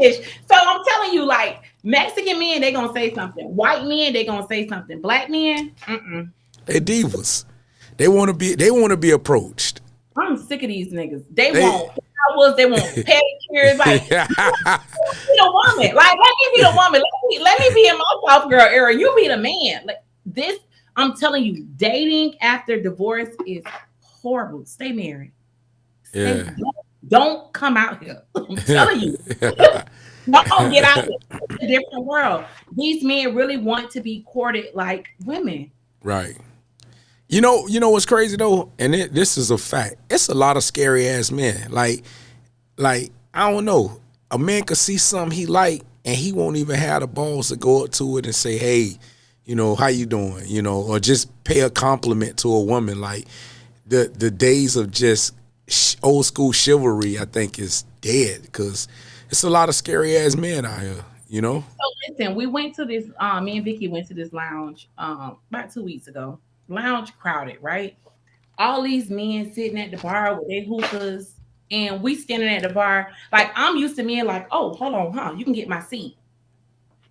So I'm telling you, like Mexican men, they gonna say something. White men, they gonna say something. Black men, they divas. They want to be approached. I'm sick of these niggas. They want flowers. They want pedicures. Like, be the woman. Like, let me be the woman. Let me be in my soft girl era. You be the man. Like this. I'm telling you, dating after divorce is horrible. Stay married. Don't come out here. I'm telling you. Don't get out here. It's a different world. These men really want to be courted like women. Right. You know what's crazy though, and this is a fact. It's a lot of scary ass men. Like I don't know. A man could see something he like, and he won't even have the balls to go up to it and say, "Hey, how you doing?" Or just pay a compliment to a woman. Like the days of just old school chivalry, I think, is dead because it's a lot of scary ass men out here. So listen, we went to this. Me and Vicky went to this lounge about 2 weeks ago. Lounge crowded, right? All these men sitting at the bar with their hookahs, and we standing at the bar. Like I'm used to men like, oh, hold on, huh? You can get my seat.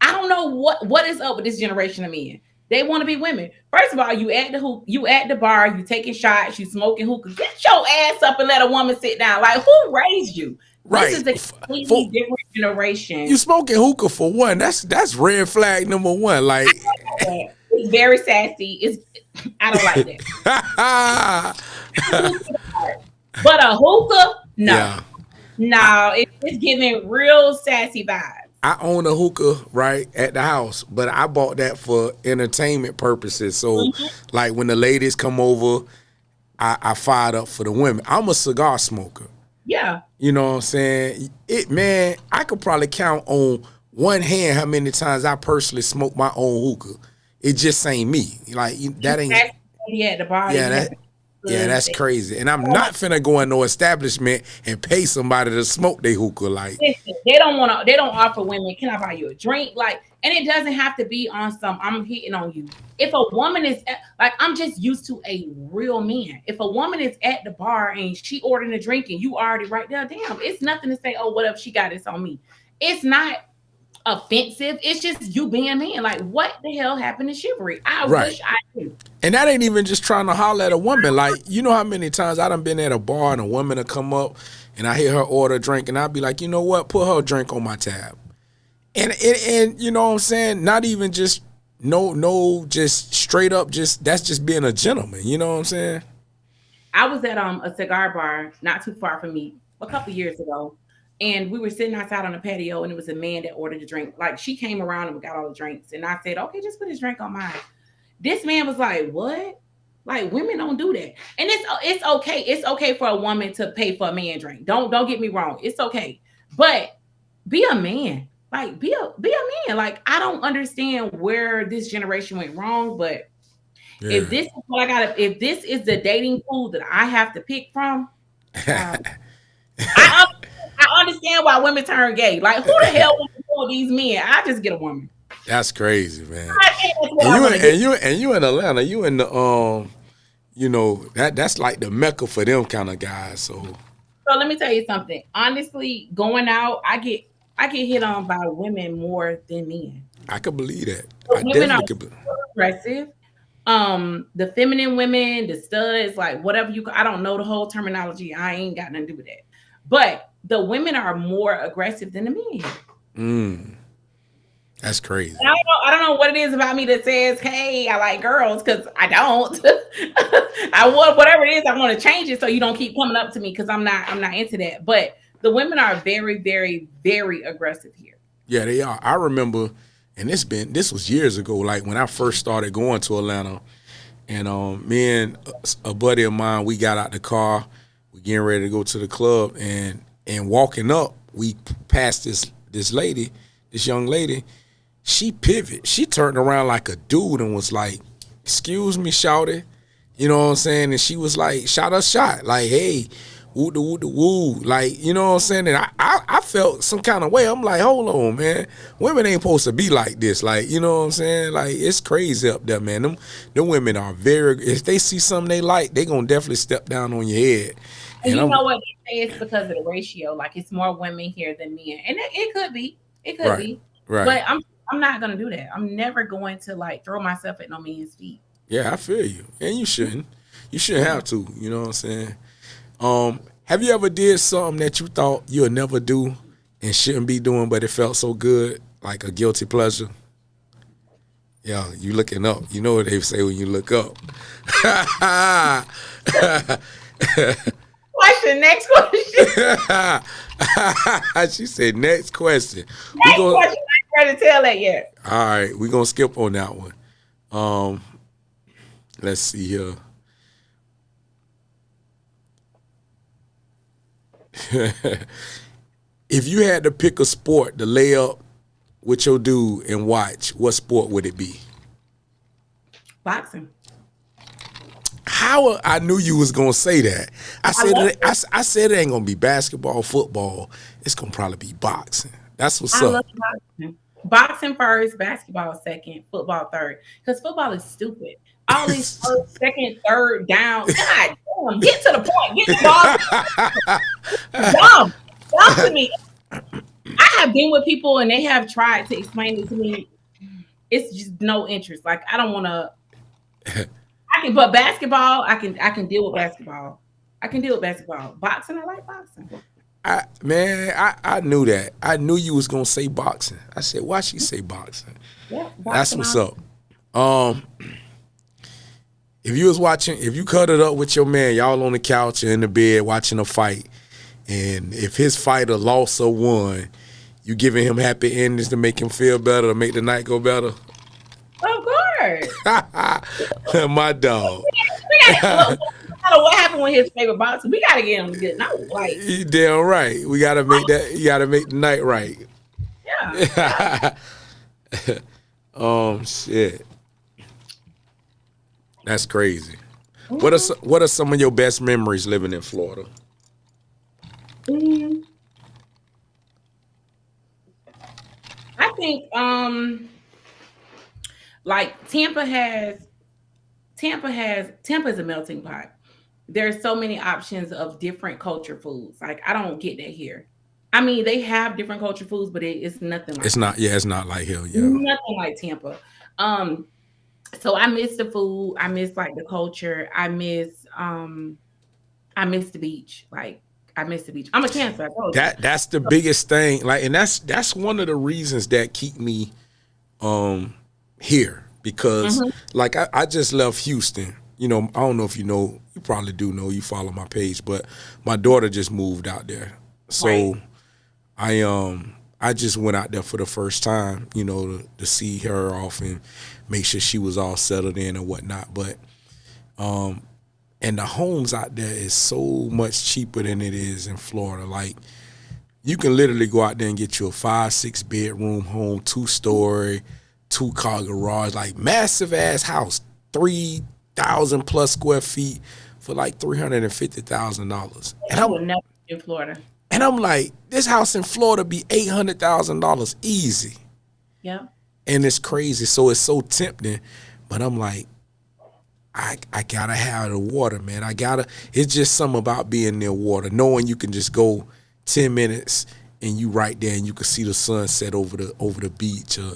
I don't know what is up with this generation of men. They want to be women. First of all, you at the bar, you taking shots, you smoking hookah. Get your ass up and let a woman sit down. Like who raised you? Right. This is a completely different generation. You smoking hookah for one. That's red flag number one. Like It's very sassy. I don't like that. But a hookah, no. Yeah. No, it's giving real sassy vibes. I own a hookah right at the house, but I bought that for entertainment purposes. So, like when the ladies come over, I fired up for the women. I'm a cigar smoker. Yeah. You know what I'm saying? Man, I could probably count on one hand how many times I personally smoke my own hookah. It just ain't me. Like that ain't. Yeah, the bar. Yeah, that's crazy. And I'm not finna go in no establishment and pay somebody to smoke their hookah. Like, listen, they don't offer women, can I buy you a drink? Like, and it doesn't have to be on some, I'm hitting on you. If a woman is like, I'm just used to a real man. If a woman is at the bar and she ordering a drink and you already right there, damn, it's nothing to say, oh, whatever she got, it's on me. It's not offensive. It's just you being a man. Like, what the hell happened to chivalry? I wish I knew. And that ain't even just trying to holler at a woman. Like, you know how many times I done been at a bar and a woman will come up and I hear her order a drink and I'll be like, you know what? Put her drink on my tab. And you know what I'm saying? Not even just just straight up, that's just being a gentleman. You know what I'm saying? I was at a cigar bar not too far from me a couple years ago. And we were sitting outside on the patio, and it was a man that ordered a drink. Like, she came around and got all the drinks. And I said, okay, just put his drink on mine. This man was like, what? Like, women don't do that. And it's okay. It's okay for a woman to pay for a man drink. Don't get me wrong. It's okay. But be a man. Like, be a man. Like, I don't understand where this generation went wrong, but if this is what if this is the dating pool that I have to pick from, I understand why women turn gay. Like, who the hell wants to pull these men? I just get a woman. That's crazy, man. And you in Atlanta. You in the you know, that's like the Mecca for them kind of guys. So let me tell you something. Honestly, going out, I get hit on by women more than men. I could believe that. So women are aggressive. The feminine women, the studs, like whatever I don't know the whole terminology. I ain't got nothing to do with that. But the women are more aggressive than the men. That's crazy. I don't know what it is about me that says, hey, I like girls, because I don't. Whatever it is, I want to change it so you don't keep coming up to me, because I'm not into that. But the women are very, very, very aggressive here. Yeah, they are. I remember, and this was years ago, like when I first started going to Atlanta, and me and a buddy of mine, we got out the car, we getting ready to go to the club, and walking up, we passed this lady, this young lady. She pivoted. She turned around like a dude and was like, excuse me, shouty. You know what I'm saying? And she was like, shot us shot. Like, hey, woo the woo the woo. Like, you know what I'm saying? And I felt some kind of way. I'm like, hold on, man. Women ain't supposed to be like this. Like, you know what I'm saying? Like, it's crazy up there, man. Them women are if they see something they like, they gonna definitely step down on your head. And you know what they say? It's because of the ratio. Like, it's more women here than men. And it could be. It could be. Right. But I'm not gonna do that. I'm never going to like throw myself at no man's feet. Yeah, I feel you. And you shouldn't. You shouldn't have to. You know what I'm saying? Have you ever did something that you thought you would never do and shouldn't be doing, but it felt so good, like a guilty pleasure? Yeah, you looking up. You know what they say when you look up. What's the next question? She said, next question. Next question. I ain't ready to tell that yet. All right, we're going to skip on that one. Let's see here. If you had to pick a sport to lay up with your dude and watch, what sport would it be? Boxing. How I knew you was gonna say that. I said it ain't gonna be basketball, football. It's gonna probably be boxing. That's what's up. Love boxing. Boxing first, basketball second, football third. Because football is stupid. All these first, second, third, down. God damn, get to the point. Get the ball. Dumb to me. I have been with people and they have tried to explain it to me. It's just no interest. Like, I don't want to. But basketball, I can deal with basketball. I can deal with basketball. Boxing, I like boxing. I knew that. I knew you was gonna say boxing. I said, why she say boxing? Yeah, that's what's up. Um, if you cuddled up with your man, y'all on the couch or in the bed watching a fight, and if his fighter lost or won, you giving him happy endings to make him feel better, to make the night go better? Of course. My dog. What happened with his favorite boxer? We gotta get him a good night. Like, You damn right. We gotta make that. You gotta make the night right. yeah. Shit. That's crazy. What are some of your best memories living in Florida? I think like Tampa's a melting pot. There's so many options of different culture foods. Like, I don't get that here. I mean, they have different culture foods, but it's nothing like It's not. Yeah, it's not like hell. Yeah. nothing like Tampa. So I miss the food. I miss like the culture. I miss the beach. Like, I miss the beach. I'm a Cancer. I told you. That's the biggest thing. Like, and that's one of the reasons that keep me here, because like I just left Houston. You know, I don't know if you know. You probably do know. You follow my page, but my daughter just moved out there, so Right. I just went out there for the first time. You know, to see her off and make sure she was all settled in and whatnot. But and the homes out there is so much cheaper than it is in Florida. Like, you can literally go out there and get you a 5-6 bedroom home, 2-story, 2-car garage, like massive ass house, 3,000 plus square feet for like $350,000. I would never be in Florida. And I'm like, this house in Florida be $800,000 easy. Yeah. And it's crazy. So it's so tempting. But I'm like, I gotta have the water, man. It's just something about being near water, knowing you can just go 10 minutes and you right there and you can see the sunset over the beach. Or,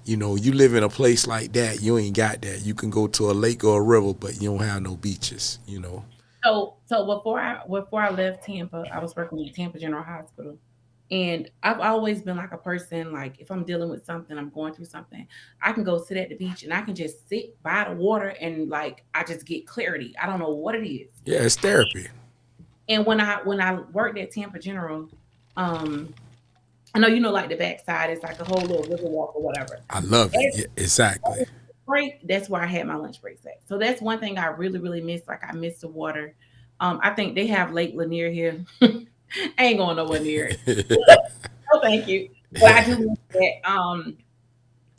you know, you live in a place like that, you ain't got that. You can go to a lake or a river, but you don't have no beaches, you know. So before I left Tampa, I was working at Tampa General Hospital. And I've always been like a person, like, if I'm dealing with something, I'm going through something, I can go sit at the beach and I can just sit by the water and like I just get clarity. I don't know what it is. Yeah, it's therapy. And when I worked at Tampa General, I know, you know, like the backside is like a whole little river walk or whatever. I love it. Every Yeah, exactly. break, that's where I had my lunch breaks at. So that's one thing I really, really miss. Like, I miss the water. I think they have Lake Lanier here. I ain't going nowhere near it. No, thank you. But I do miss that.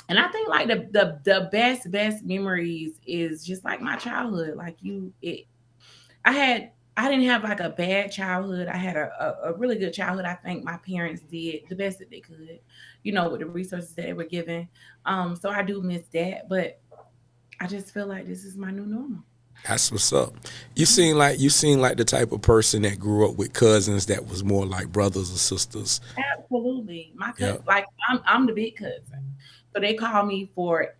And I think like the best memories is just like my childhood. Like, I didn't have like a bad childhood. I had a really good childhood. I think my parents did the best that they could, you know, with the resources that they were given. So I do miss that, but I just feel like this is my new normal. That's what's up. You seem like the type of person that grew up with cousins that was more like brothers or sisters. Absolutely. My cousin, Yep. like, I'm the big cousin. So they call me for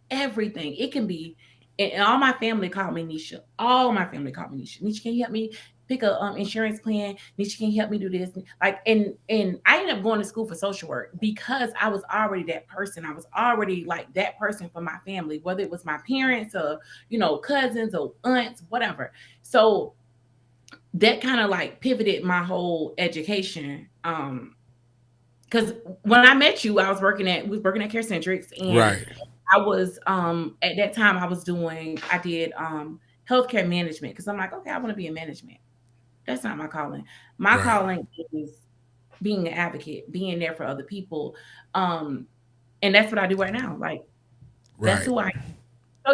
everything. It can be, and all my family called me Nisha. All my family called me Nisha. Nisha, can you help me pick a insurance plan? Nisha, can you help me do this? Like, and I ended up going to school for social work because I was already that person. I was already like that person for my family, whether it was my parents or, you know, cousins or aunts, whatever. So that kind of like pivoted my whole education. Because when I met you, we was working at CareCentrix, and Right. I was at that time I did healthcare management because I'm like, okay, I want to be in management. That's not my calling. My Right. calling is being an advocate, being there for other people. Um, and that's what I do right now. Like, that's Right. who I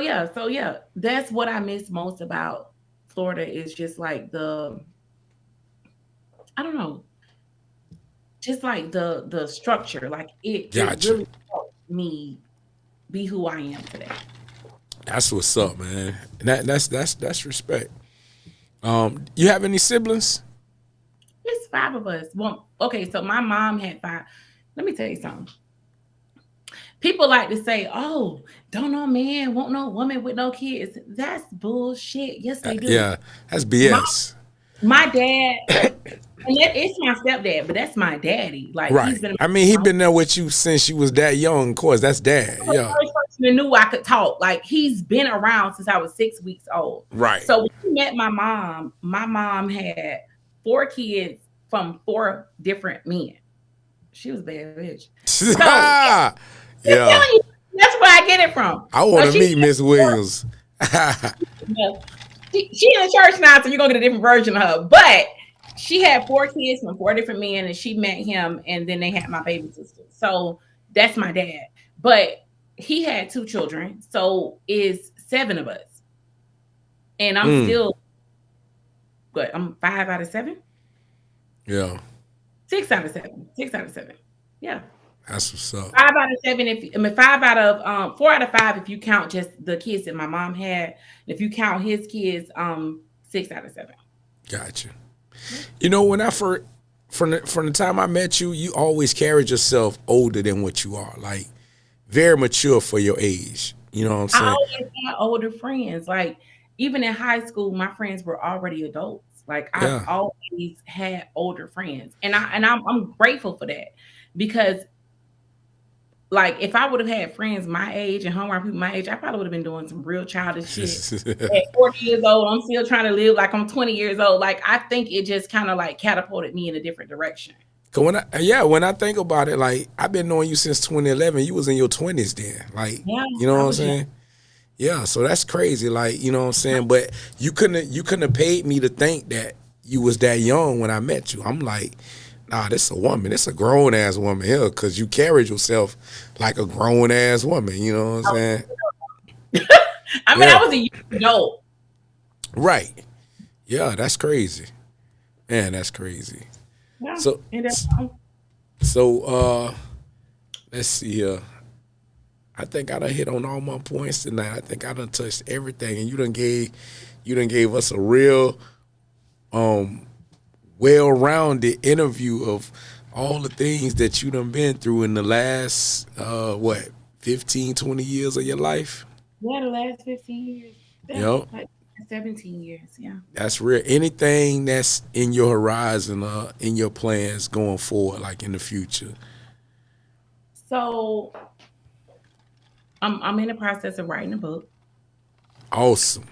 am. So yeah, that's what I miss most about Florida is just like I don't know, just like the structure. Like, it Gotcha. really helped me be who I am today. That's what's up, man. And that's respect. You have any siblings? It's 5 of us. Well, okay, so my mom had 5. Let me tell you something. People like to say, "Oh, don't no man want no woman with no kids." That's bullshit. Yes, they do. Yeah, that's My BS. my dad, and it's my stepdad, but that's my daddy. Like, he's Right. been I mean, he my been there with you since you was that young. Of course, that's dad. Yeah. first knew I could talk. Like he's been around since I was 6 weeks old. Right. So when he met my mom had 4 kids from 4 different men. She was a bad bitch. So I'm Yeah. telling you, that's where I get it from. I want to She meet Miss Williams. she in the church now, so you're gonna get a different version of her. But she had 4 kids from 4 different men, and she met him, and then they had my baby sister. So that's my dad. But he had 2 children, so it's 7 of us, and I'm Mm, still what? I'm 5 out of 7, yeah. 6 out of 7, 6 out of 7. Yeah. That's what's up. 5 out of 7. If I mean 5 out of 4 out of 5 if you count just the kids that my mom had. If you count his kids, 6 out of 7. Gotcha. You know, when I first from the time I met you, you always carried yourself older than what you are. Like very mature for your age. You know what I'm I saying? always had older friends. Like even in high school, my friends were already adults. Like I've Yeah. always had older friends, and I'm grateful for that because like if I would have had friends my age and hung around people my age, I probably would have been doing some real childish shit. At 40 years old, I'm still trying to live like I'm 20 years old. Like I think it just kind of like catapulted me in a different direction. Cause when I think about it, like I've been knowing you since 2011. You was in your 20s then. Like, Yeah, you know I what I'm was young. saying? Yeah, so that's crazy. Like, you know what I'm saying? But you couldn't have paid me to think that you was that young when I met you. I'm like, nah, this a woman. This a grown ass woman here, cause you carried yourself like a grown ass woman. You know what I'm saying? I mean, I Yeah. was a young adult. Right. Yeah, that's crazy. Man, that's crazy. Yeah, So and that's so let's see here. I think I done hit on all my points tonight. I think I done touched everything, and you done gave us a real um well-rounded interview of all the things that you done been through in the last what 15, 20 years of your life. yeah, the last 15 years. Yeah, Yep. like 17 years. Yeah. That's real. Anything that's in your horizon, in your plans going forward, like in the future. So I'm in the process of writing a book. Awesome.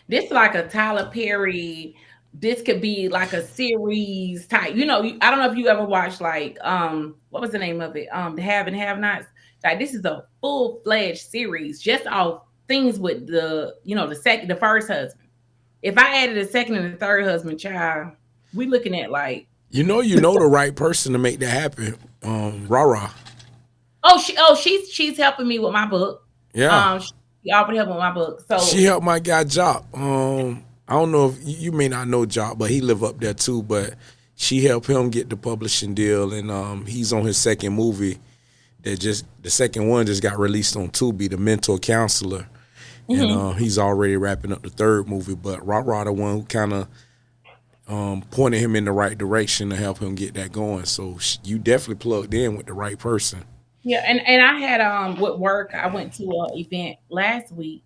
This is like a Tyler Perry. This could be like a series type. I don't know if you ever watched like what was the name of it? The Have and Have Nots. Like this is a full-fledged series just off things with the first husband. If I added a second and a third husband, child, we looking at like You know the right person to make that happen. Rara. she's helping me with my book. Yeah. She already helped with my book. So She helped my guy Job. I don't know if you may not know Job, but he live up there too. But she helped him get the publishing deal, and he's on his second movie. The second one just got released on Tubi, The Mentor Counselor, and mhm. he's already wrapping up the third movie. But Rara the one who kind of pointed him in the right direction to help him get that going. So you definitely plugged in with the right person. Yeah, and I had with work, I went to an event last week.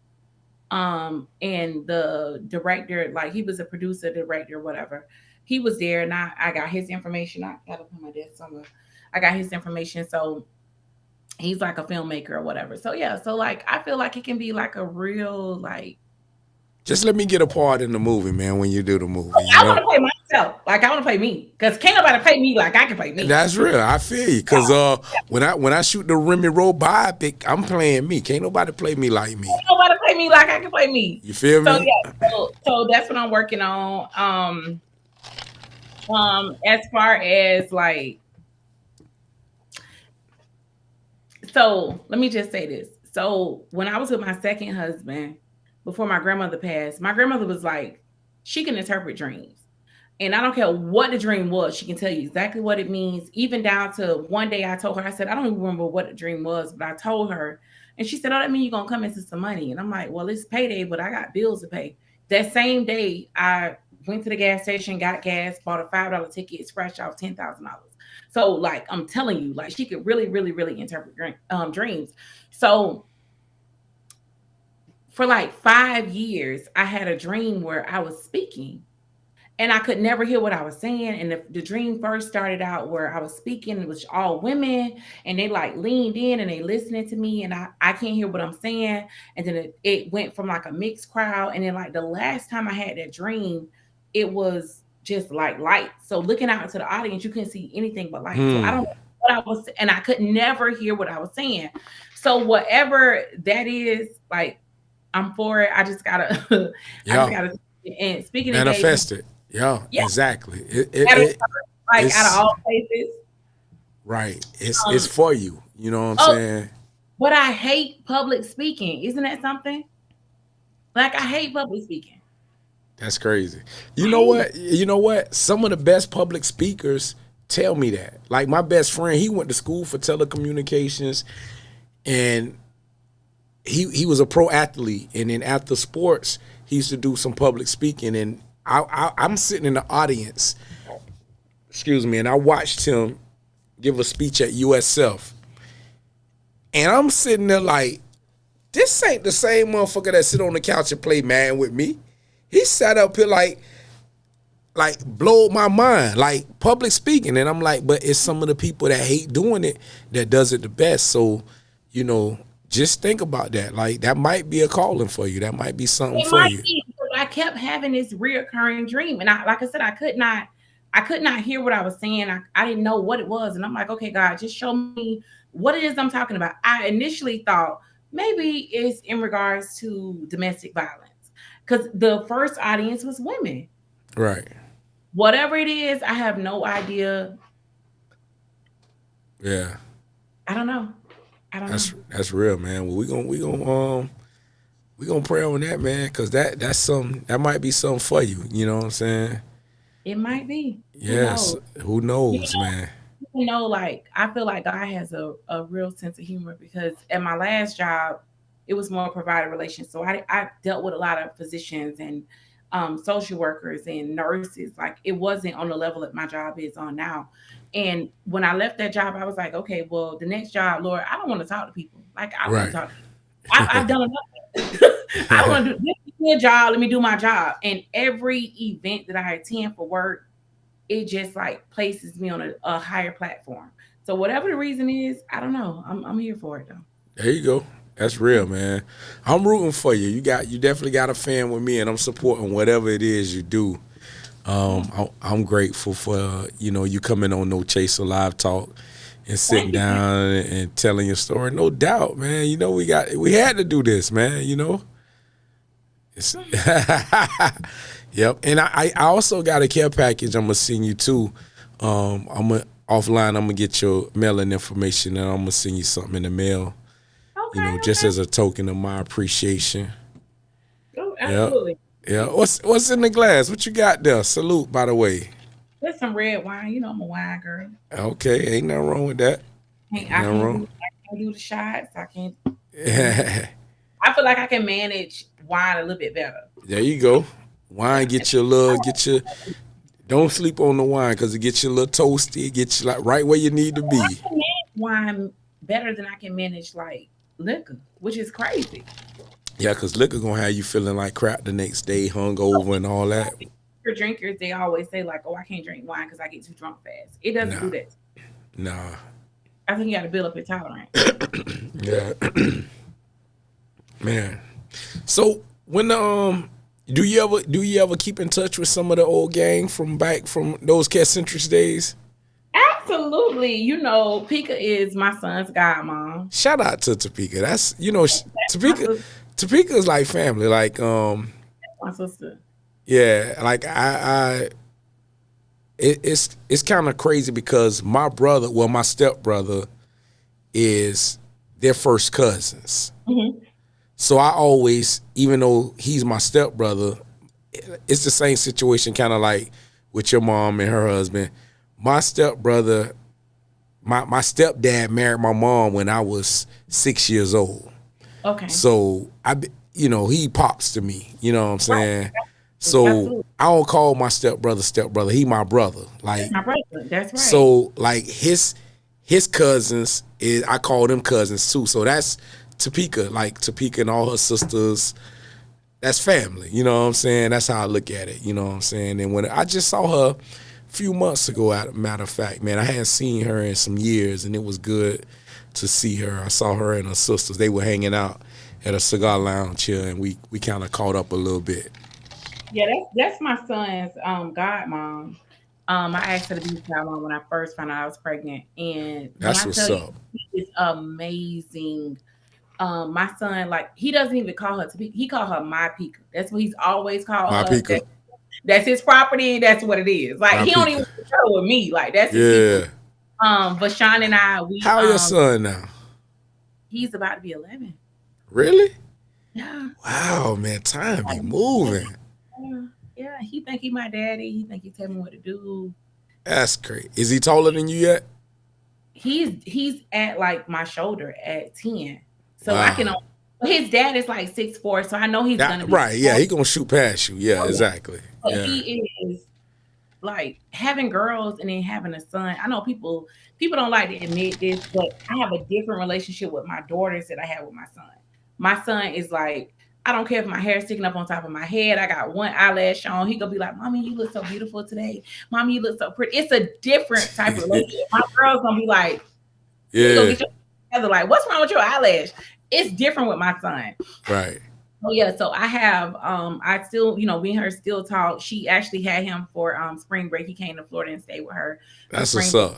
And the director, like he was a producer, director, whatever. He was there and I got his information. I got it on my desk somewhere. I got his information. So he's like a filmmaker or whatever. So yeah, so like I feel like it can be like a real like Just let me get a part in the movie, man. When you do the movie, you I want know. to play myself. Like I want to play me. Because can't nobody pay me like I can play me. That's real. I feel you. Cause when I shoot the Remy Roe biopic, I'm playing me. Can't nobody play me like me. Can't nobody play me like I can play me. You feel So me? yeah, so that's what I'm working on. As far as like, so let me just say this. So when I was with my second husband, before my grandmother passed, my grandmother was like, she can interpret dreams. And I don't care what the dream was, she can tell you exactly what it means. Even down to one day I told her, I said, I don't even remember what the dream was, but I told her, and she said, oh, that means you're gonna come into some money. And I'm like, well, it's payday, but I got bills to pay. That same day, I went to the gas station, got gas, bought a $5 ticket, scratched off $10,000. So, like, I'm telling you, like, she could really, really, really interpret dreams. So, for like 5 years, I had a dream where I was speaking and I could never hear what I was saying. And the dream first started out where I was speaking, it was all women, and they like leaned in and they listening to me, and I can't hear what I'm saying. And then it went from like a mixed crowd, and then like the last time I had that dream, it was just like light. So looking out into the audience, you couldn't see anything but light. So I don't know what I was, and I could never hear what I was saying. So whatever that is, like I'm for it. I just gotta, I just gotta. And speaking manifest it. Yeah, exactly. Like out of all places. Right. It's for you. You know what I'm saying? But I hate public speaking. Isn't that something? Like I hate public speaking. That's crazy. You know what? You know what? Some of the best public speakers tell me that. Like my best friend, he went to school for telecommunications, and he was a pro athlete. And then after sports, he used to do some public speaking. And I'm sitting in the audience, excuse me, and I watched him give a speech at USF. And I'm sitting there like, this ain't the same motherfucker that sit on the couch and play Madden with me. He sat up here like blowed my mind, like public speaking. And I'm like, but it's some of the people that hate doing it that does it the best. So, you know, just think about that. Like that might be a calling for you. That might be something for you. I kept having this reoccurring dream, and like I said, I could not hear what I was saying. I didn't know what it was, and I'm like, okay, God, just show me what it is I'm talking about. I initially thought maybe it's in regards to domestic violence, because the first audience was women. Right. Whatever it is, I have no idea. Yeah. I don't know. That's real, man. Well, we gonna pray on that, man, because that might be something for you. You know what I'm saying? It might be. Yes. Who knows, man? You know, like I feel like God has a real sense of humor, because at my last job, it was more provider relations. So I dealt with a lot of physicians and social workers and nurses. Like it wasn't on the level that my job is on now. And when I left that job, I was like, okay, well, the next job, Lord, I don't want to talk to people. Like I don't want to talk to people. I've done enough. I don't want to do this job. Let me do my job. And every event that I attend for work, it just like places me on a higher platform. So whatever the reason is, I don't know. I'm here for it though. There you go. That's real, man. I'm rooting for you. You definitely got a fan with me, and I'm supporting whatever it is you do. I'm grateful for you coming on No Chaser Live Talk and sitting down and telling your story. No doubt, man. We had to do this, man. Yep. And I also got a care package I'm gonna send you too. I'm gonna get your mailing information, and I'm gonna send you something in the mail. Okay, just as a token of my appreciation. Oh, absolutely. Yeah. What's in the glass? What you got there? Salute, by the way. There's some red wine. You know I'm a wine girl. Okay, ain't nothing wrong with that. I can't do the shots. I can't. I feel like I can manage wine a little bit better. There you go. Wine don't sleep on the wine, because it gets you a little toasty. It gets you like right where you need to be. I can manage wine better than I can manage like liquor, which is crazy. Yeah, because liquor gonna have you feeling like crap the next day, hungover and all that. For drinkers, they always say like, "Oh, I can't drink wine because I get too drunk fast." It doesn't do that. Nah. I think you got to build up your tolerance. Yeah. Man. So when do you ever keep in touch with some of the old gang from those Cat-Centrics days? Absolutely. Pika is my son's godmom. Shout out to Topeka. That's Topeka is like family. Like that's my sister. Yeah, like it's kind of crazy, because my stepbrother is their first cousins. Mm-hmm. So I always, even though he's my stepbrother, it's the same situation kind of like with your mom and her husband. My stepbrother, my stepdad married my mom when I was 6 years old. Okay. So he pops to me, you know what I'm saying? Right. So absolutely. I don't call my stepbrother. He my brother. Like my brother. That's right. So like his cousins I call them cousins too. So that's Topeka, like Topeka and all her sisters, that's family. You know what I'm saying? That's how I look at it. You know what I'm saying? And when I just saw her a few months ago, matter of fact, man, I hadn't seen her in some years, and it was good to see her. I saw her and her sisters. They were hanging out at a cigar lounge here, and we kind of caught up a little bit. Yeah, that's my son's godmom. I asked her to be his godmom when I first found out I was pregnant, and when That's I what's tell you, up. it's amazing. My son, like, he doesn't even call her he call her my Pika. That's what he's always called My her. Pika. That's his property, and that's what it is. Like, My he don't even Pika. share with me. Like, that's his people. Yeah. But Sean and I, we How your son now? he's about to be 11. Really? Yeah. Wow, man, time be moving. Yeah, he think he my daddy. He think he tell me what to do. That's great. Is he taller than you yet? He's at like my shoulder at 10. So Wow. I can his dad is like 6'4", so I know he's gonna be right. Yeah, he gonna shoot past you. Yeah, exactly. But Yeah. he is like having girls and then having a son. I know people don't like to admit this, but I have a different relationship with my daughters that I have with my son. My son is like, I don't care if my hair's sticking up on top of my head. I got one eyelash on. He gonna be like, "Mommy, you look so beautiful today. Mommy, you look so pretty." It's a different type of relationship. My girl's gonna be like, "You go get your together." Like, what's wrong with your eyelash? It's different with my son. Right. Oh yeah, so I have I still, me and her still talk. She actually had him for spring break. He came to Florida and stayed with her. That's what's up.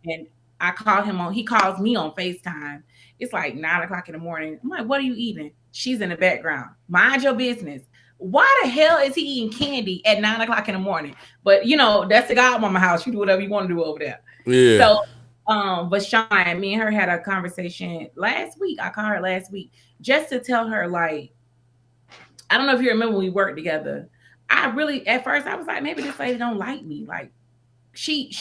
And I call him he calls me on FaceTime. It's like 9:00 in the morning. I'm like, "What are you eating?" She's in the background. Mind your business. Why the hell is he eating candy at 9:00 in the morning? But that's the godmama house. You do whatever you want to do over there. Yeah. So but Sean, me and her had a conversation last week. I called her last week just to tell her, like, I don't know if you remember when we worked together. I really, at first, I was like, maybe this lady don't like me. Like, she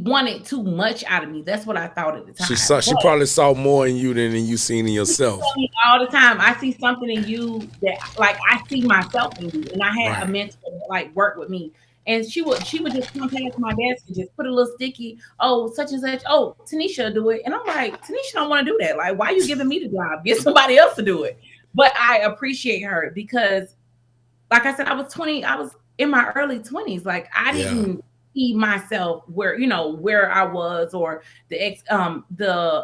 wanted too much out of me. That's what I thought at the time. She probably saw more in you than you seen in yourself. All the time, I see something in you that, like, I see myself in you. And I had a mentor that, like, work with me. And she would just come past my desk and just put a little sticky, "Oh, such and such. Oh, Tanesha do it." And I'm like, Tanesha don't want to do that. Like, why are you giving me the job? Get somebody else to do it. But I appreciate her because, like I said, I was in my early 20s. Like, I didn't see myself where I was, or the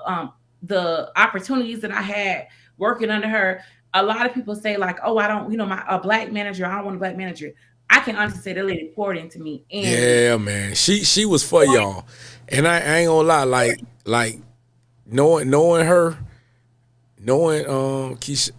opportunities that I had working under her. A lot of people say, like, "Oh, I don't, a black manager. I don't want a black manager." I can honestly say that lady poured into me. And yeah, man, she was for y'all, and I ain't gonna lie, like knowing her. Knowing Keisha,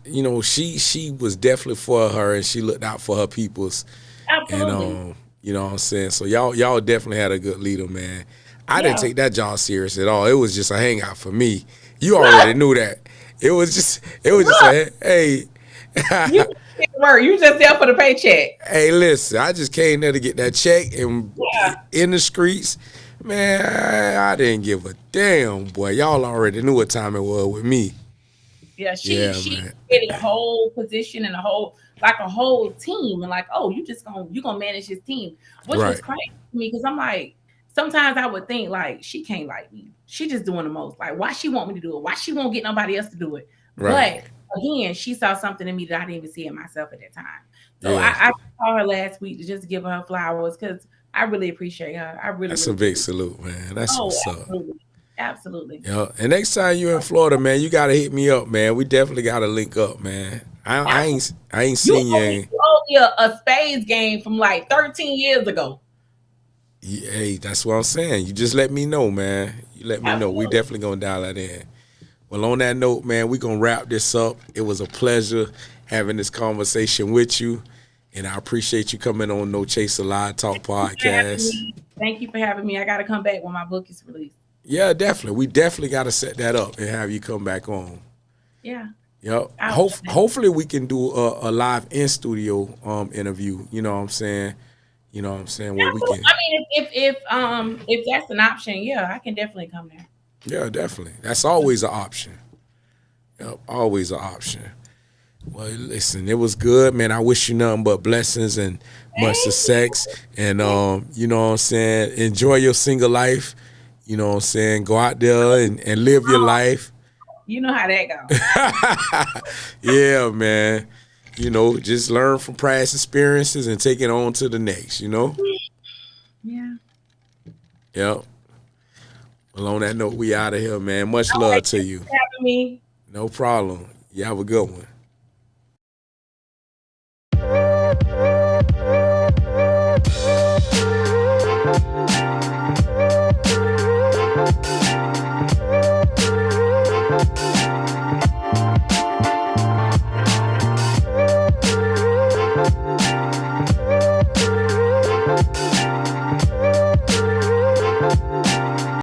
she was definitely for her, and she looked out for her peoples. Absolutely. And you know what I'm saying? So y'all definitely had a good leader, man. I didn't take that job serious at all. It was just a hangout for me. You already knew that. It was just a, hey. You just there for the paycheck. Hey, listen, I just came there to get that check, and in the streets, man, I didn't give a damn, boy. Y'all already knew what time it was with me. Yeah, she did a whole position and a whole team, and like, "Oh, you gonna manage his team," which was crazy to me, because I'm like, sometimes I would think, like, she can't like me. She just doing the most. Like, why she want me to do it? Why she won't get nobody else to do it? Right. But again, she saw something in me that I didn't even see in myself at that time. So I called her last week to just give her flowers, because I really appreciate her. That's a big salute, man. That's what's up. Absolutely. Yeah. And next time you're in Florida, man, you gotta hit me up, man. We definitely gotta link up, man. I ain't seen you. You owe me a spades game from like 13 years ago. Yeah, hey, that's what I'm saying. You just let me know, man. You let me know. We definitely gonna dial that in. Well, on that note, man, we gonna wrap this up. It was a pleasure having this conversation with you, and I appreciate you coming on No Chaser Live Talk podcast. Thank you for having me. I gotta come back when my book is released. Yeah, definitely. We definitely got to set that up and have you come back on. Yeah. Yep. Hopefully we can do a live in studio interview. You know what I'm saying? Where we can. I mean, if that's an option, yeah, I can definitely come there. Yeah, definitely. That's always an option. Yep, always an option. Well, listen, it was good, man. I wish you nothing but blessings and much success. And you know what I'm saying? Enjoy your single life. You know what I'm saying? Go out there and live your life. You know how that goes. Yeah, man. you know, just learn from past experiences and take it on to the next, you know? Yeah. Yep. Well, on that note, we out of here, man. Much All love right, to thanks you. for having me. No problem. You have a good one.